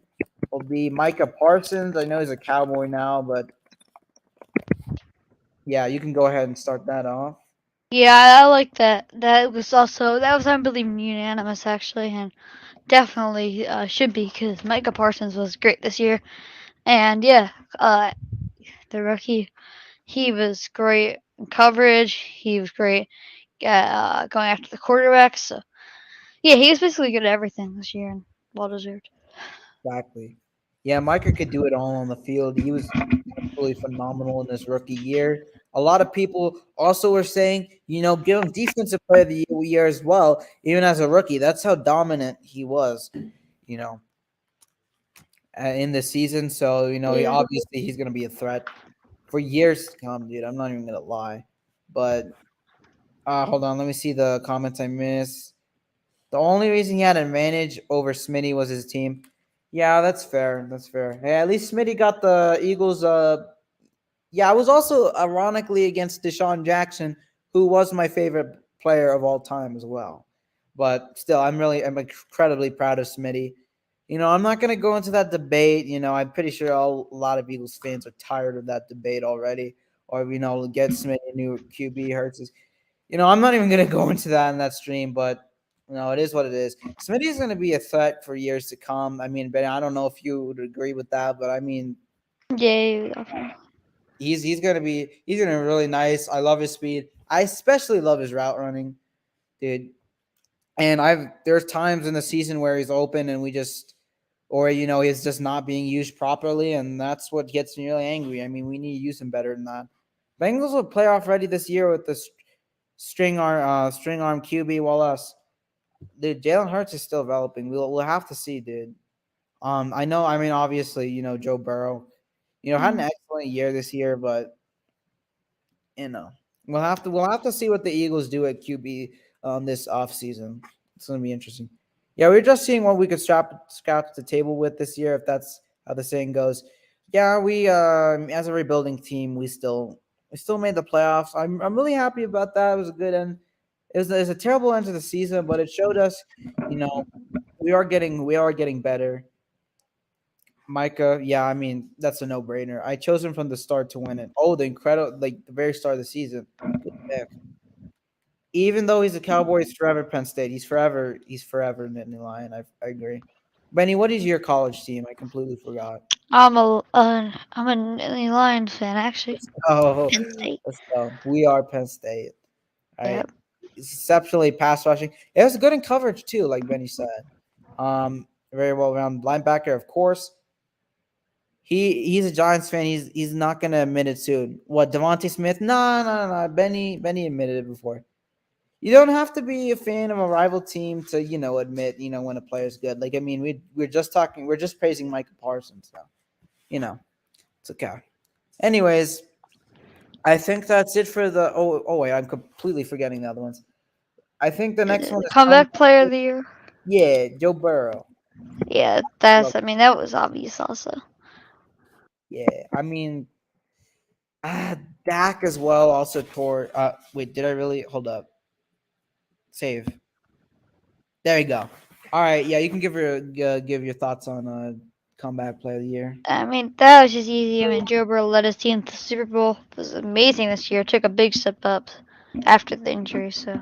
Will be Micah Parsons. I know he's a Cowboy now, but yeah, you can go ahead and start that off. Yeah, I like that. That was I believe unanimous actually, and definitely should be because Micah Parsons was great this year, and yeah, the rookie he was great in coverage. He was great going after the quarterbacks. So yeah, he was basically good at everything this year and well deserved. Exactly. Yeah, Micah could do it all on the field. He was absolutely phenomenal in his rookie year. A lot of people also were saying, give him defensive player of the year as well, even as a rookie. That's how dominant he was, you know, in the season. So, Yeah. obviously he's going to be a threat for years to come, dude. I'm not even going to lie. But hold on. Let me see the comments I missed. The only reason he had an advantage over Smitty was his team. Yeah, that's fair. That's fair. Hey, at least Smitty got the Eagles. Yeah, I was also ironically against Deshaun Jackson, who was my favorite player of all time as well. But still, I'm incredibly proud of Smitty. I'm not going to go into that debate. I'm pretty sure a lot of Eagles fans are tired of that debate already. Or, get Smitty a new QB hurts his. I'm not even going to go into that in that stream, but, it is what it is. Smitty is going to be a threat for years to come. I mean, Ben, I don't know if you would agree with that, but I mean, Yeah, definitely. he's gonna be really nice. I love his speed. I especially love his route running, dude. And there's times in the season where he's open and we just or he's just not being used properly, and that's what gets me really angry. I mean, we need to use him better than that. Bengals will playoff ready this year with the string arm QB. While us, dude, Jalen Hurts is still developing. We'll have to see, dude. I know. I mean, obviously, Joe Burrow, had an excellent year this year, but you know, we'll have to see what the Eagles do at QB this offseason. It's gonna be interesting. Yeah, we're just seeing what we could scrap the table with this year, if that's how the saying goes. Yeah, we as a rebuilding team, we still made the playoffs. I'm really happy about that. It was a good end. It was a terrible end to the season, but it showed us, you know, we are getting better. Micah, yeah, I mean that's a no-brainer. I chose him from the start to win it. Oh, the incredible, like the very start of the season. Good pick. Even though he's a Cowboy, he's forever Penn State. He's forever Nittany Lion. I agree. Benny, what is your college team? I completely forgot. I'm a Nittany Lions fan actually. Oh, Penn State. let's go. We are Penn State. All right. Yep. Exceptionally pass rushing. It was good in coverage too, like Benny said. Very well rounded linebacker, of course. He's a Giants fan. He's not gonna admit it soon. What, Devontae Smith? No, no, no, no. Benny admitted it before. You don't have to be a fan of a rival team to admit when a player's good. Like, I mean, we're just praising Micah Parsons now. It's okay. Anyways, I think that's it for the. Oh wait, I'm completely forgetting the other ones. I think the next one is Comeback player of the year. Yeah, Joe Burrow. Yeah, Love I mean, that was obvious also. Yeah, I mean, Dak as well also tore. Wait, did I really? Hold up. Save. There you go. All right, yeah, you can give your thoughts on comeback player of the year. I mean, that was just easy. I mean, Joe Burrow led his team to the Super Bowl. It was amazing this year. Took a big step up after the injury. So,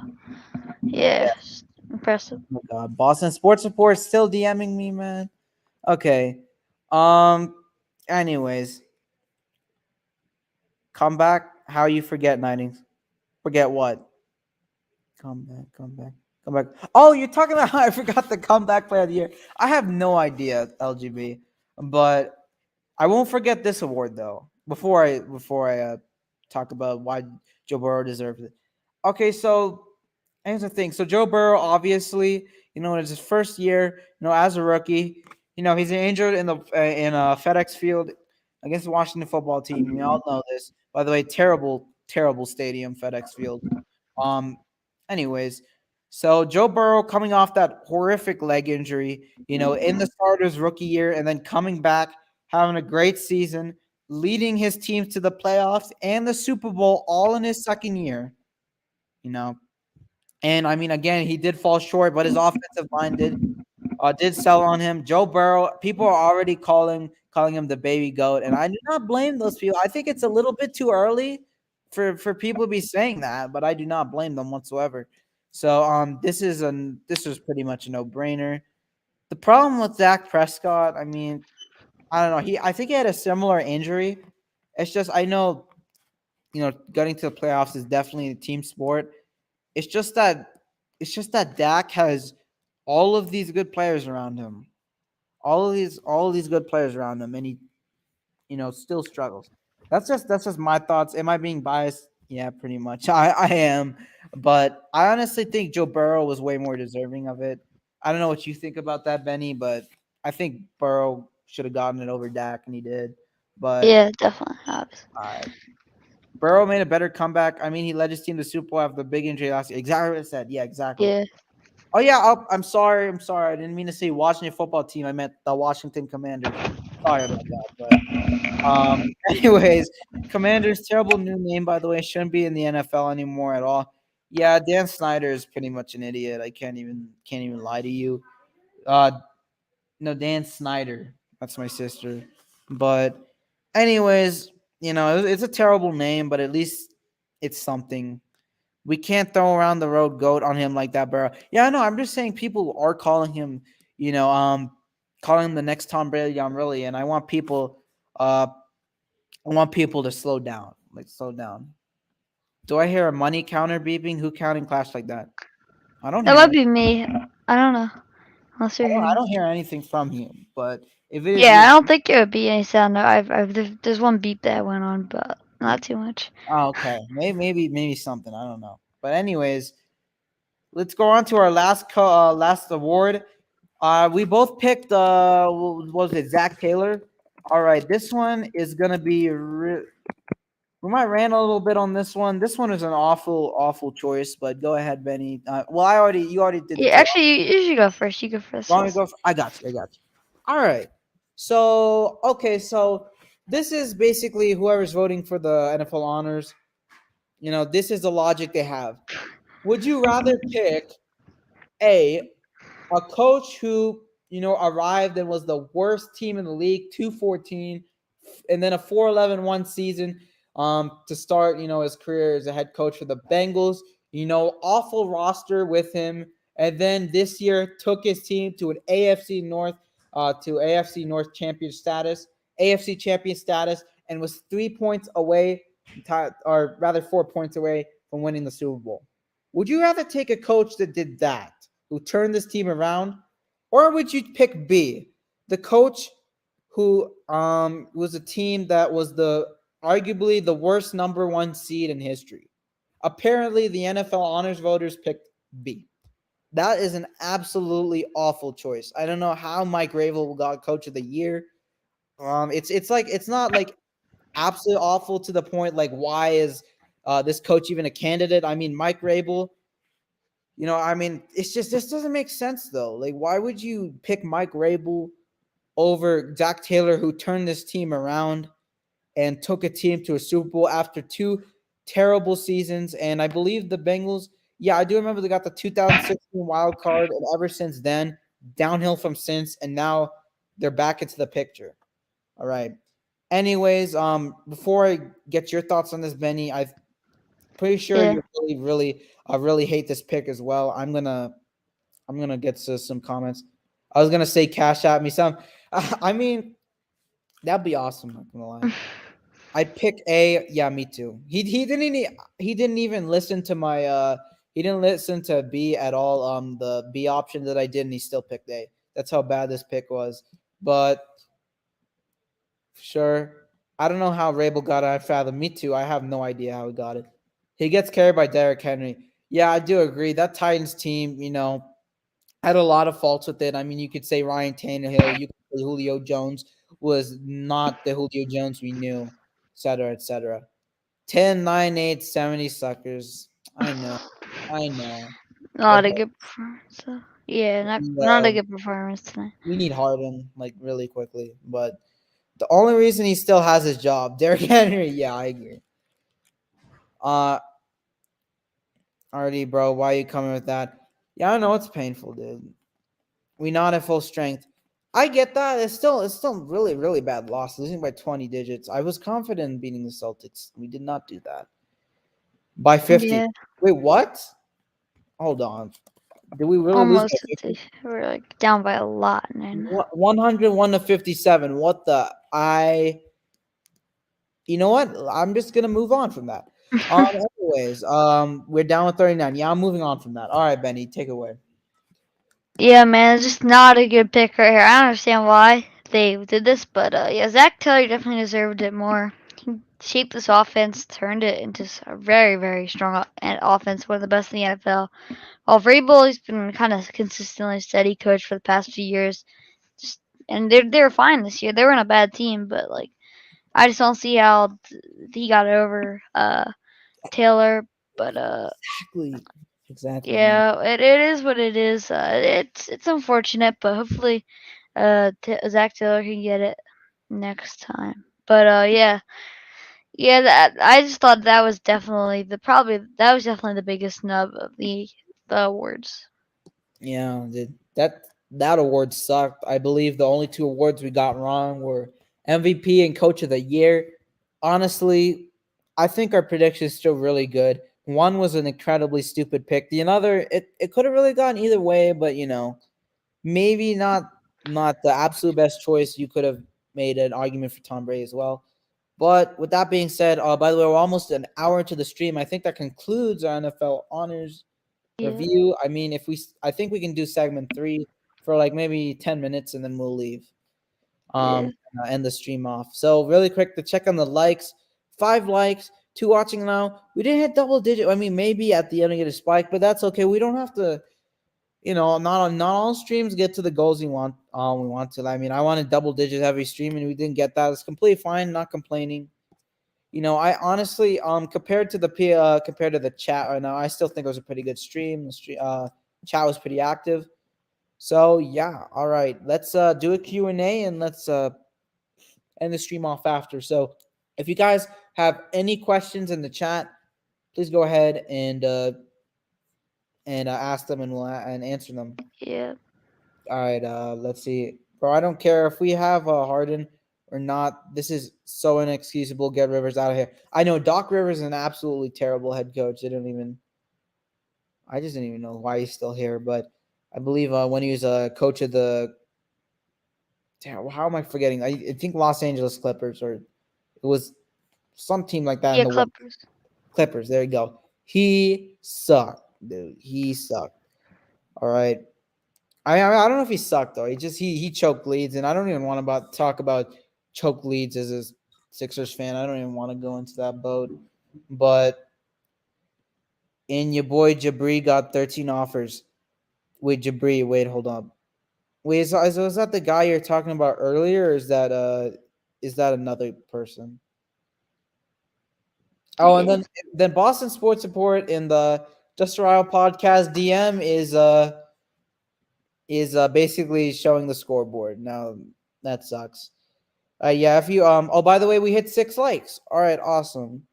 yeah, Yeah. just impressive. Oh my God, Boston Sports Report still DMing me, man. Okay. Um. Anyways, comeback. How you forget Nighting's? Forget what? Comeback. Comeback. Comeback. Oh, you're talking about how I forgot the comeback player of the year. I have no idea, LGB, but I won't forget this award though. Before I talk about why Joe Burrow deserves it. Okay, so here's the thing. So Joe Burrow, obviously, it's his first year, as a rookie. He's injured in a FedEx Field against the Washington football team. We all know this. By the way, terrible, terrible stadium, FedEx Field. Um, anyways, so Joe Burrow coming off that horrific leg injury, in the starter's rookie year, and then coming back, having a great season, leading his team to the playoffs and the Super Bowl all in his second year. You know, and I mean, again, he did fall short, but his offensive line did sell on him. Joe Burrow, people are already calling him the baby goat, and I do not blame those people. I think it's a little bit too early for people to be saying that, but I do not blame them whatsoever. So this is pretty much a no brainer. The problem with Dak Prescott, I mean, I don't know. I think he had a similar injury. It's just I know getting to the playoffs is definitely a team sport. It's just that Dak has all of these good players around him. All of these good players around him, and he still struggles. That's just my thoughts. Am I being biased? Yeah, pretty much. I am, but I honestly think Joe Burrow was way more deserving of it. I don't know what you think about that, Benny, but I think Burrow should have gotten it over Dak, and he did. But Yeah, definitely. Obviously. uh, Burrow made a better comeback. I mean, he led his team to Super Bowl after the big injury last year. Exactly what I said. Yeah, exactly. Yeah. Oh yeah, I'm sorry. I'm sorry. I didn't mean to say Washington football team. I meant the Washington Commanders. Sorry about that. Anyways, Commanders, terrible new name by the way. Shouldn't be in the NFL anymore at all. Yeah, Dan Snyder is pretty much an idiot. I can't even lie to you. Uh, no, Dan Snyder. That's my sister. But anyways, it's a terrible name, but at least it's something. We can't throw around the road goat on him like that, Burrow. Yeah, I know. I'm just saying people are calling him, calling him the next Tom Brady. I'm really, and I want people to slow down, like slow down. Do I hear a money counter beeping? Who counting Clash like that? I don't That hear might it. be me. I don't know. Unless I you're don't, I hearing. don't hear anything from you. But if it is Yeah, you, I don't think it would be any sound. No, there's one beep that went on, but not too much. oh, okay, maybe something. I don't know. But anyways, let's go on to our last award. We both picked what was it, Zach Taylor. All right, this one is gonna be. We might rant a little bit on this one. This one is an awful choice, but go ahead, Benny. Well, you already did the Yeah, tail. actually, you should go first. You go first. Want me to Yes. go? I got you. I got you. All right. So okay, so this is basically whoever's voting for the NFL honors. This is the logic they have. Would you rather pick a coach who arrived and was the worst team in the league, 214, and then a 4-11-1 season to start his career as a head coach for the Bengals. Awful roster with him, and then this year took his team to an AFC North champion status, AFC champion status, and was 3 points away, or rather 4 points away from winning the Super Bowl. Would you rather take a coach that did that, who turned this team around, or would you pick B, the coach who was a team that was the arguably the worst number one seed in history? Apparently, the NFL honors voters picked B. That is an absolutely awful choice. I don't know how Mike Rabel got Coach of the Year. It's not like absolutely awful to the point like why is this coach even a candidate? I mean, Mike Rabel. It's just this doesn't make sense though. Like, why would you pick Mike Rabel over Zach Taylor, who turned this team around and took a team to a Super Bowl after two terrible seasons? And I believe the Bengals, yeah, I do remember they got the 2016 wild card, and ever since then, downhill from since, and now they're back into the picture. All right. Anyways, before I get your thoughts on this, Benny, I'm pretty sure Yeah. you really hate this pick as well. I'm gonna get to some comments. I was gonna say cash out me some. I mean, that'd be awesome. Not gonna lie. I pick A. Yeah, me too. He didn't even listen to my he didn't listen to B at all. The B option that I did, and he still picked A. That's how bad this pick was. But sure, I don't know how Rabel got it. I fathom. Me too. I have no idea how he got it. He gets carried by Derrick Henry. Yeah, I do agree. That Titans team, had a lot of faults with it. I mean, you could say Ryan Tannehill, you could say Julio Jones was not the Julio Jones we knew, et cetera, et cetera. 10, 9, 8, 70 suckers. I know. I know. It Not a good hurts. performance. So. Yeah, not We, not a good performance tonight. we need Harden, like, really quickly. But the only reason he still has his job, Derrick Henry, yeah, I agree. Uh, Already, bro, why are you coming with that? Yeah, I know it's painful, dude. We not at full strength. I get that. It's still really bad loss, losing by 20 digits. I was confident in beating the Celtics. We did not do that. By 50. Yeah, Wait, what? Hold on. Did we really lose by almost 50. 50? We're like down by a lot, and 101 to 57. What the you know what? I'm just gonna move on from that. Anyways, we're down with 39. Yeah, I'm moving on from that. All right, Benny, take it away. yeah, man, it's just not a good pick right here. I don't understand why they did this, but yeah, Zach Taylor definitely deserved it more. He shaped this offense, turned it into a very strong offense, one of the best in the NFL. While Vrabel, he's been kind of consistently steady coach for the past few years. Just and they're fine this year. They were in a bad team, but like I just don't see how he got over Taylor. But Exactly. Exactly, man. Yeah, it is what it is. It's unfortunate, but hopefully, Zach Taylor can get it next time. But yeah, yeah. That I just thought that was definitely the biggest snub of the awards. Yeah, that award sucked. I believe the only two awards we got wrong were MVP and Coach of the Year. Honestly, I think our prediction is still really good. One was an incredibly stupid pick. The other, it could have really gone either way, but maybe not the absolute best choice. You could have made an argument for Tom Brady as well. But with that being said, by the way, we're almost an hour into the stream. I think that concludes our NFL honors Yeah, review. I mean, I think we can do segment 3 for like maybe 10 minutes, and then we'll leave. yeah, End the stream off. So really quick to check on the likes. 5 likes, 2 watching now. We didn't hit double digit. I mean, maybe at the end we get a spike, but that's okay. We don't have to. Not all streams get to the goals we want. We want to. I mean, I wanted double digits every stream, and we didn't get that. It's completely fine. Not complaining. I honestly, compared to the chat right now, I still think it was a pretty good stream. Chat was pretty active. So yeah, all right. Let's do a Q&A, and let's end the stream off after. So if you guys have any questions in the chat, please go ahead and ask them, and we'll and answer them. yeah, All right, let's see. Bro, I don't care if we have Harden or not. This is so inexcusable. Get Rivers out of here. I know Doc Rivers is an absolutely terrible head coach. I just didn't even know why he's still here. But I believe when he was a coach of how am I forgetting? I think Los Angeles Clippers, or it was some team like that in yeah. the West. Clippers. Clippers. There you go. He sucked, dude. He sucked. All right. I don't know if he sucked though. He choked leads, and I don't even want to talk about choke leads as a Sixers fan. I don't even want to go into that boat. But your boy Jabri got 13 offers. Wait, Jabri, wait, hold on. Wait, is that the guy you're talking about earlier, or is that another person? Oh, and Yeah, then Boston Sports Report in the Just a Royal podcast DM is basically showing the scoreboard. Now that sucks. Yeah, if you oh, by the way, we hit 6 likes. All right, awesome.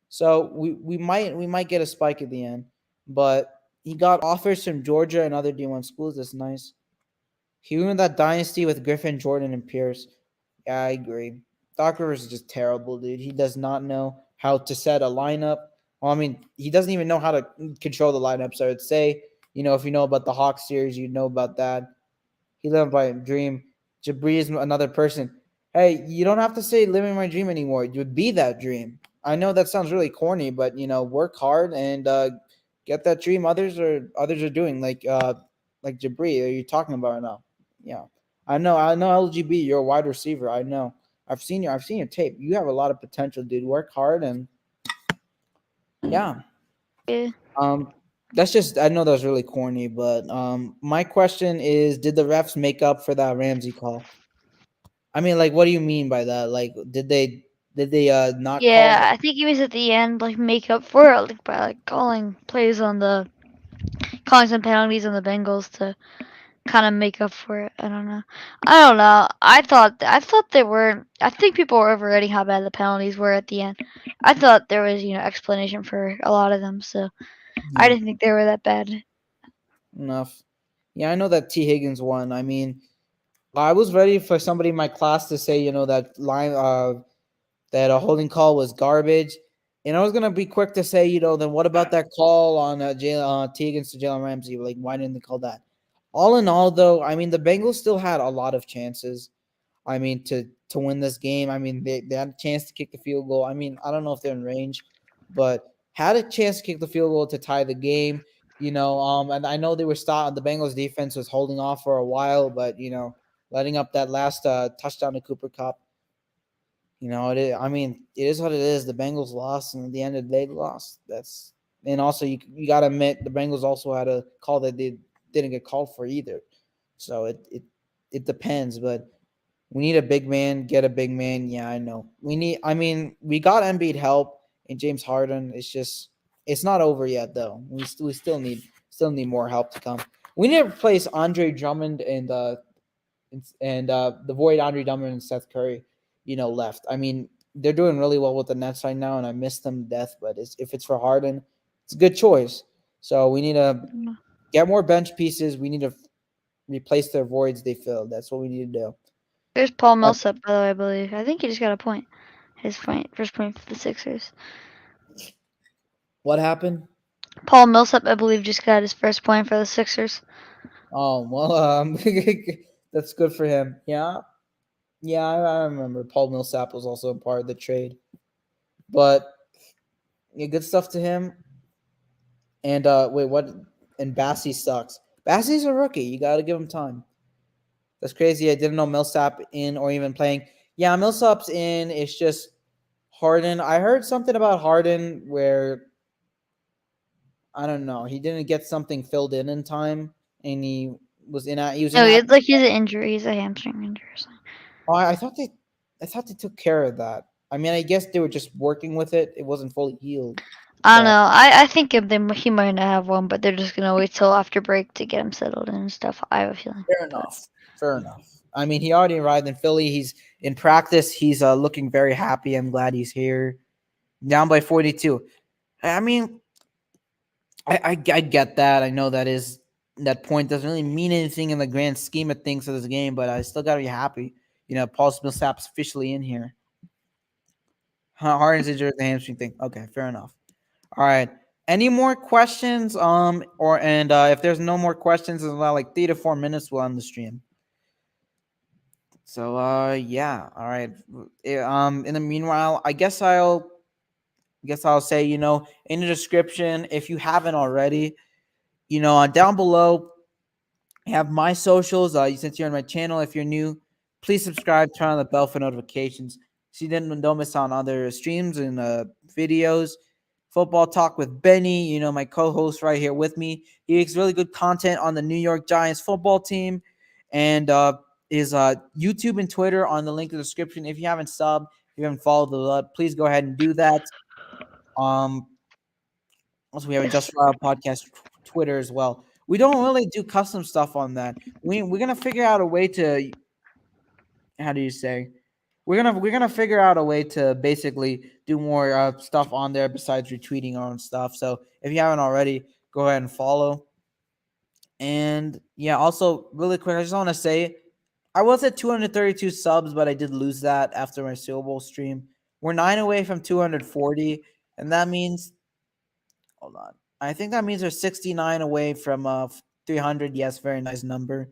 So we might get a spike at the end, but he got offers from Georgia and other D1 schools. That's nice. He ruined that dynasty with Griffin, Jordan, and Pierce. Yeah, I agree. Doc Rivers is just terrible, dude. He does not know how to set a lineup. Well, I mean, he doesn't even know how to control the lineups. I would say, if you know about the Hawks series, you know about that. He lived by a dream. Jabri is another person. Hey, you don't have to say living my dream anymore. You would be that dream. I know that sounds really corny, but work hard and get that dream. Others are doing like Jabri. Are you talking about right now? Yeah, I know. LGB, you're a wide receiver. I know. I've seen your tape. You have a lot of potential, dude. Work hard and yeah. yeah. Um, that's just I know that was really corny, but my question is, did the refs make up for that Ramsey call? I mean, like, what do you mean by that? Like, did they not call? Yeah, I think he was at the end, like make up for it, like by like calling some penalties on the Bengals to kind of make up for it. I don't know. I don't know. I thought they were. I think people were overrating how bad the penalties were at the end. I thought there was explanation for a lot of them, so I Yeah, didn't think they were that bad. enough. Yeah, I know that T Higgins won. I mean, I was ready for somebody in my class to say, that line that a holding call was garbage. And I was gonna be quick to say, then what about that call on T Higgins to Jalen Ramsey? Like, why didn't they call that? All in all, though, I mean, the Bengals still had a lot of chances. I mean, to win this game. I mean, they had a chance to kick the field goal. I mean, I don't know if they're in range, but had a chance to kick the field goal to tie the game. And I know they were The Bengals defense was holding off for a while, but letting up that last touchdown to Cooper Cup. I mean, it is what it is. The Bengals lost, and at the end of the day, they lost. And also you got to admit the Bengals also had a call that they didn't get called for either. So it depends, but we need a big man. Get a big man. Yeah, I know. I mean, we got Embiid help and James Harden. It's just It's not over yet though. We still need more help to come. We need to replace Andre Drummond and the void Andre Drummond and Seth Curry, left. I mean, they're doing really well with the Nets right now, and I miss them to death. But if it's for Harden, it's a good choice. So we need to get more bench pieces. We need to replace their voids they filled. That's what we need to do. There's Paul Millsap, by the way, I believe. I think he just got a point. His first point for the Sixers. What happened? Paul Millsap, I believe, just got his first point for the Sixers. Oh well, that's good for him. Yeah, yeah, I remember Paul Millsap was also a part of the trade, but yeah, good stuff to him. And wait, what? And Bassey sucks. Bassey's a rookie. You got to give him time. That's crazy. I didn't know Millsap in or even playing. Yeah, Millsap's in. It's just Harden. I heard something about Harden where I don't know. He didn't get something filled in time, and he was in. He was in. No, he's an injury. He's a hamstring injury or something. Oh, I thought they took care of that. I mean, I guess they were just working with it. It wasn't fully healed. I don't know. I think he might not have one, but they're just gonna wait till after break to get him settled in and stuff. I have a feeling. Fair enough. Fair enough. I mean, he already arrived in Philly. He's in practice. He's looking very happy. I'm glad he's here. Down by 42. I mean, I get that. I know that point doesn't really mean anything in the grand scheme of things for this game, but I still gotta be happy. Paul Millsap's officially in here. Harden's injured the hamstring thing. Okay, fair enough. All right. Any more questions? If there's no more questions, it's about like 3 to 4 minutes. We'll end the stream. So yeah. All right. In the meanwhile, I guess I'll say, in the description, if you haven't already, down below, I have my socials. Since you're on my channel, if you're new, please subscribe, turn on the bell for notifications so you don't miss on other streams and videos. Football Talk with Benny, my co-host right here with me. He makes really good content on the New York Giants football team, and his YouTube and Twitter on the link in the description. If you haven't subbed, if you haven't followed please go ahead and do that. Also, we have a Just for Our podcast Twitter as well. We don't really do custom stuff on that. We're gonna figure out a way to. How do you say? We're gonna figure out a way to basically do more stuff on there besides retweeting our own stuff. So if you haven't already, go ahead and follow. And yeah, also really quick, I just want to say I was at 232 subs, but I did lose that after my Super Bowl stream. We're 9 away from 240, and that means hold on. I think that means we're 69 away from 300. Yes, very nice number.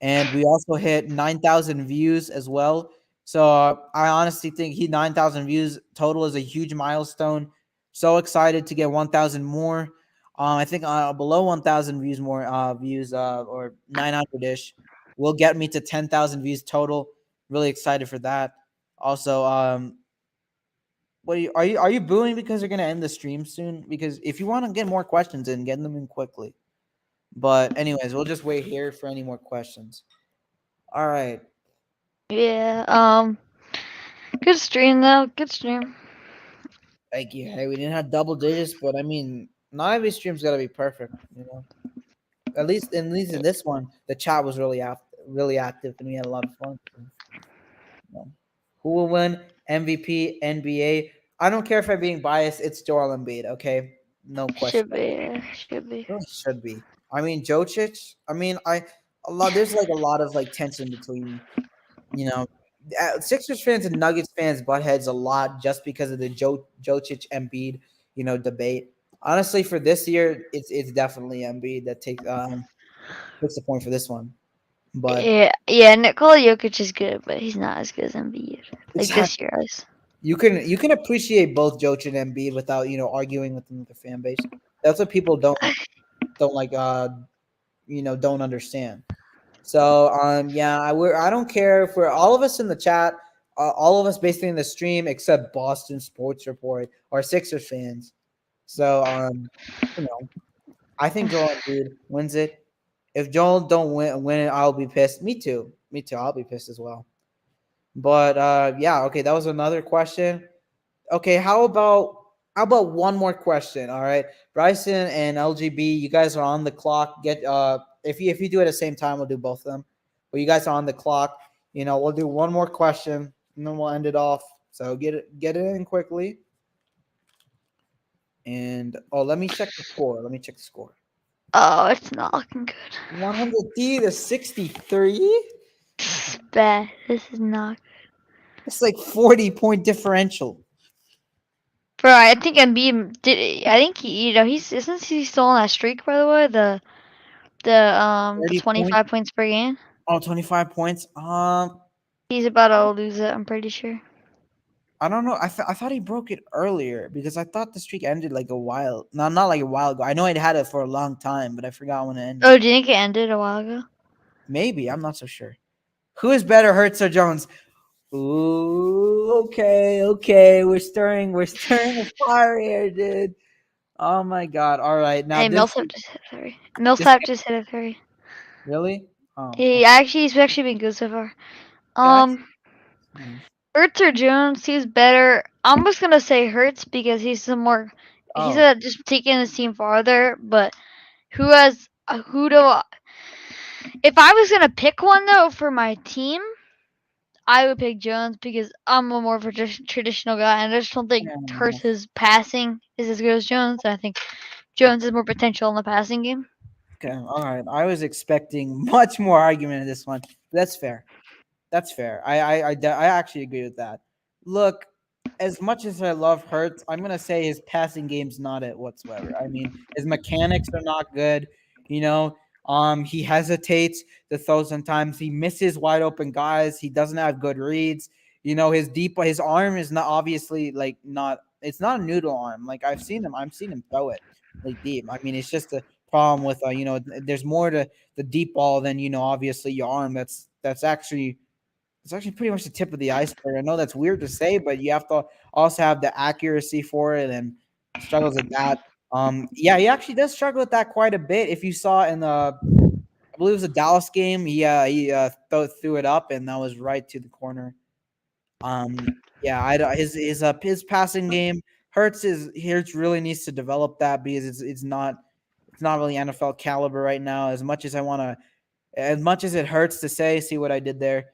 And we also hit 9,000 views as well. So I honestly think 9,000 views total is a huge milestone. So excited to get 1,000 more. I think below 1,000 views or 900-ish will get me to 10,000 views total. Really excited for that. Also, are you booing because you're gonna end the stream soon? Because if you want to get more questions in, get them in quickly. But anyways, we'll just wait here for any more questions. All right. Yeah. Good stream though. Good stream. Thank you. Hey, we didn't have double digits, but I mean, not every stream's gotta be perfect, At least in this one, the chat was really active, and we had a lot of fun. Who will win MVP, NBA? I don't care if I'm being biased. It's Joel Embiid. Okay, no question. Should be. Should be. Really should be. I mean, Jokic. I mean, there's like a lot of like tension between, Sixers fans and Nuggets fans butt heads a lot just because of the Jokic Embiid, debate. Honestly, for this year, it's definitely Embiid that takes the point for this one. But yeah. Nikola Jokic is good, but he's not as good as Embiid. Like this year, is. You can appreciate both Jokic and Embiid without arguing with them with the fan base. That's what people don't like. Don't understand. So yeah, I don't care for all of us in the chat, all of us basically in the stream except Boston Sports Report are Sixers fans. So I think Joel Embiid wins it. If Joel don't win it, I'll be pissed. Me too. I'll be pissed as well. But yeah, okay, that was another question. Okay, how about How about one more question? All right, Bryson and LGB, you guys are on the clock. Get if you do it at the same time, we'll do both of them. But you guys are on the clock. We'll do one more question and then we'll end it off. So get it in quickly. And let me check the score. Let me check the score. Oh, it's not looking good. 100D to 63. This is bad. This is not. It's like 40-point differential. Bro, I think Embiid did. I think he's isn't he still on that streak, by the way, the 30 points. 25 points per game. Oh, 25 points. He's about to lose it. I'm pretty sure. I don't know. I thought he broke it earlier because I thought the streak ended like a while. No, not like a while ago. I know it had it for a long time, but I forgot when it ended. Oh, do you think it ended a while ago? Maybe. I'm not so sure. Who is better, Hurts or Jones? Ooh, okay. We're stirring a fire here, dude. Oh my god. All right. Now Hey, this Millsap just hit a three. this Millsap just hit a three. really? Oh, He's actually been good so far. okay. Um, Hurts or Jones? He's better. I'm just gonna say Hurts because he's some more. He's Oh, just taking his team farther. But who do? If I was gonna pick one though for my team, I would pick Jones because I'm a more of a traditional guy, and I just don't think yeah. Hurts' passing is as good as Jones. And I think Jones has more potential in the passing game. Okay. All right. I was expecting much more argument in this one. That's fair. That's fair. I actually agree with that. Look, as much as I love Hurts, I'm gonna say his passing game's not it whatsoever. I mean, his mechanics are not good. You know, he hesitates to throw sometimes. He misses wide open guys. He doesn't have good reads. His arm is not obviously like not. It's not a noodle arm. Like I've seen him throw it like deep. I mean, it's just a problem with there's more to the deep ball than obviously your arm. That's actually it's actually pretty much the tip of the iceberg. I know that's weird to say, but you have to also have the accuracy for it and struggles with that. Yeah, he actually does struggle with that quite a bit. If you saw in the, I believe it was a Dallas game, threw it up and that was right to the corner. Yeah, his passing game Hurts really needs to develop that because it's not really NFL caliber right now. As much as it hurts to say, see what I did there.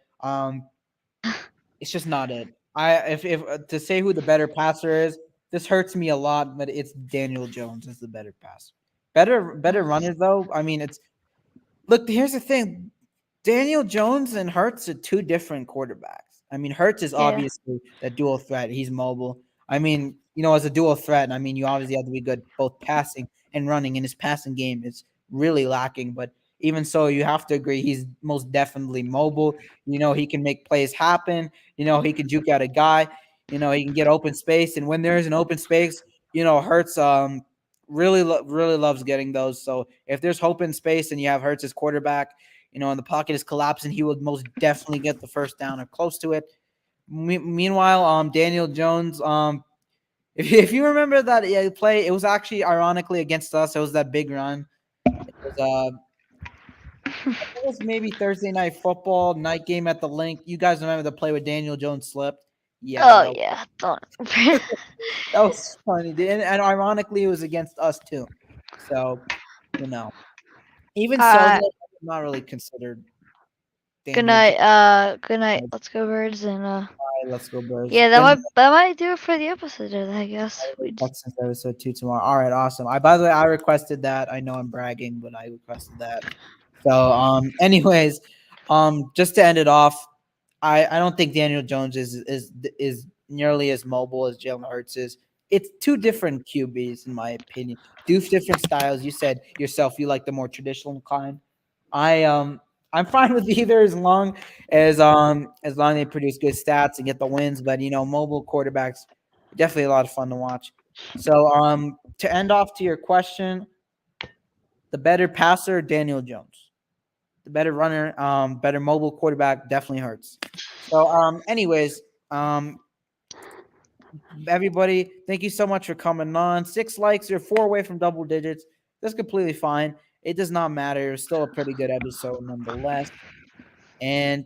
It's just not it. I if to say who the better passer is, this hurts me a lot, but it's Daniel Jones is the better passer. Better runners though. I mean, it's look. Here's the thing: Daniel Jones and Hurts are two different quarterbacks. I mean, Hurts is Yeah. obviously the dual threat. He's mobile. I mean, as a dual threat, I mean, you obviously have to be good both passing and running, and his passing game is really lacking. But even so, you have to agree he's most definitely mobile. He can make plays happen. He can juke out a guy. He can get open space, and when there is an open space, Hurts really loves getting those. So if there's hope in space and you have Hurts as quarterback, and the pocket is collapsing, he would most definitely get the first down or close to it. Meanwhile, Daniel Jones, if you remember that play, it was actually ironically against us. It was that big run. It was it was maybe Thursday night football night game at the link. You guys remember the play where Daniel Jones slipped? Yeah, Oh that yeah. Don't. that was funny, and ironically, it was against us too. So, you know, even so, uh, though, I'm not really considered good Daniel night. Jones. Good night. Let's go birds and All right, let's go Birds. yeah. That Good might do it for the episode today. I guess we just Texans episode 2 tomorrow. All right, awesome. By the way, I requested that. I know I'm bragging, but I requested that. So, anyways, just to end it off, I don't think Daniel Jones is nearly as mobile as Jalen Hurts is. It's two different QBs in my opinion. Do different styles. You said yourself you like the more traditional kind. I I'm fine with either as long as they produce good stats and get the wins. But mobile quarterbacks definitely a lot of fun to watch. So to end off to your question, the better passer Daniel Jones, the better runner, better mobile quarterback definitely Hurts. So anyways, everybody, thank you so much for coming on. 6 likes, you're 4 away from double digits. That's completely fine. It does not matter. It's still a pretty good episode nonetheless. And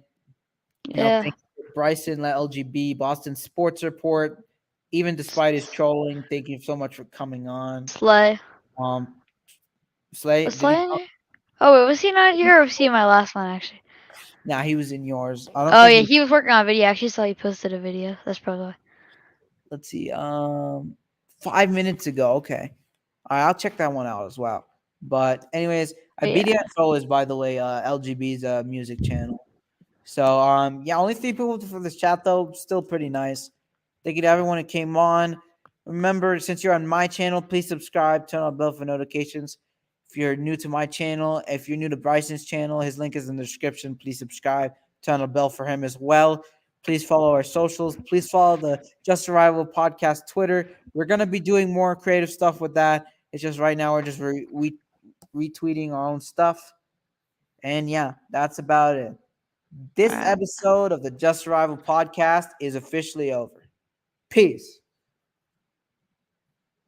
yeah. thank you to Bryson, LGB, Boston Sports Report. even despite his trolling. Thank you so much for coming on. Slay. Um, Slay, Was did he Slay in come? here? Oh wait, was he not here or was he in my last one actually? Nah, he was in yours. I don't Oh think yeah, he. he was working on a video. I actually saw he posted a video. That's probably why. Let's see. 5 minutes ago. Okay. All right, I'll check that one out as well. But anyways, But yeah. BDSO is, by the way, LGB's music channel. So yeah, only 3 people for this chat though. Still pretty nice. Thank you to everyone who came on. Remember, since you're on my channel, please subscribe, turn on bell for notifications. If you're new to my channel, if you're new to Bryson's channel, his link is in the description. Please subscribe, turn on bell for him as well. Please follow our socials. Please follow the Just Survival Podcast Twitter. We're gonna be doing more creative stuff with that. It's just right now we're just retweeting our own stuff. And yeah, that's about it. This Alright. episode of the Just Survival Podcast is officially over. Peace.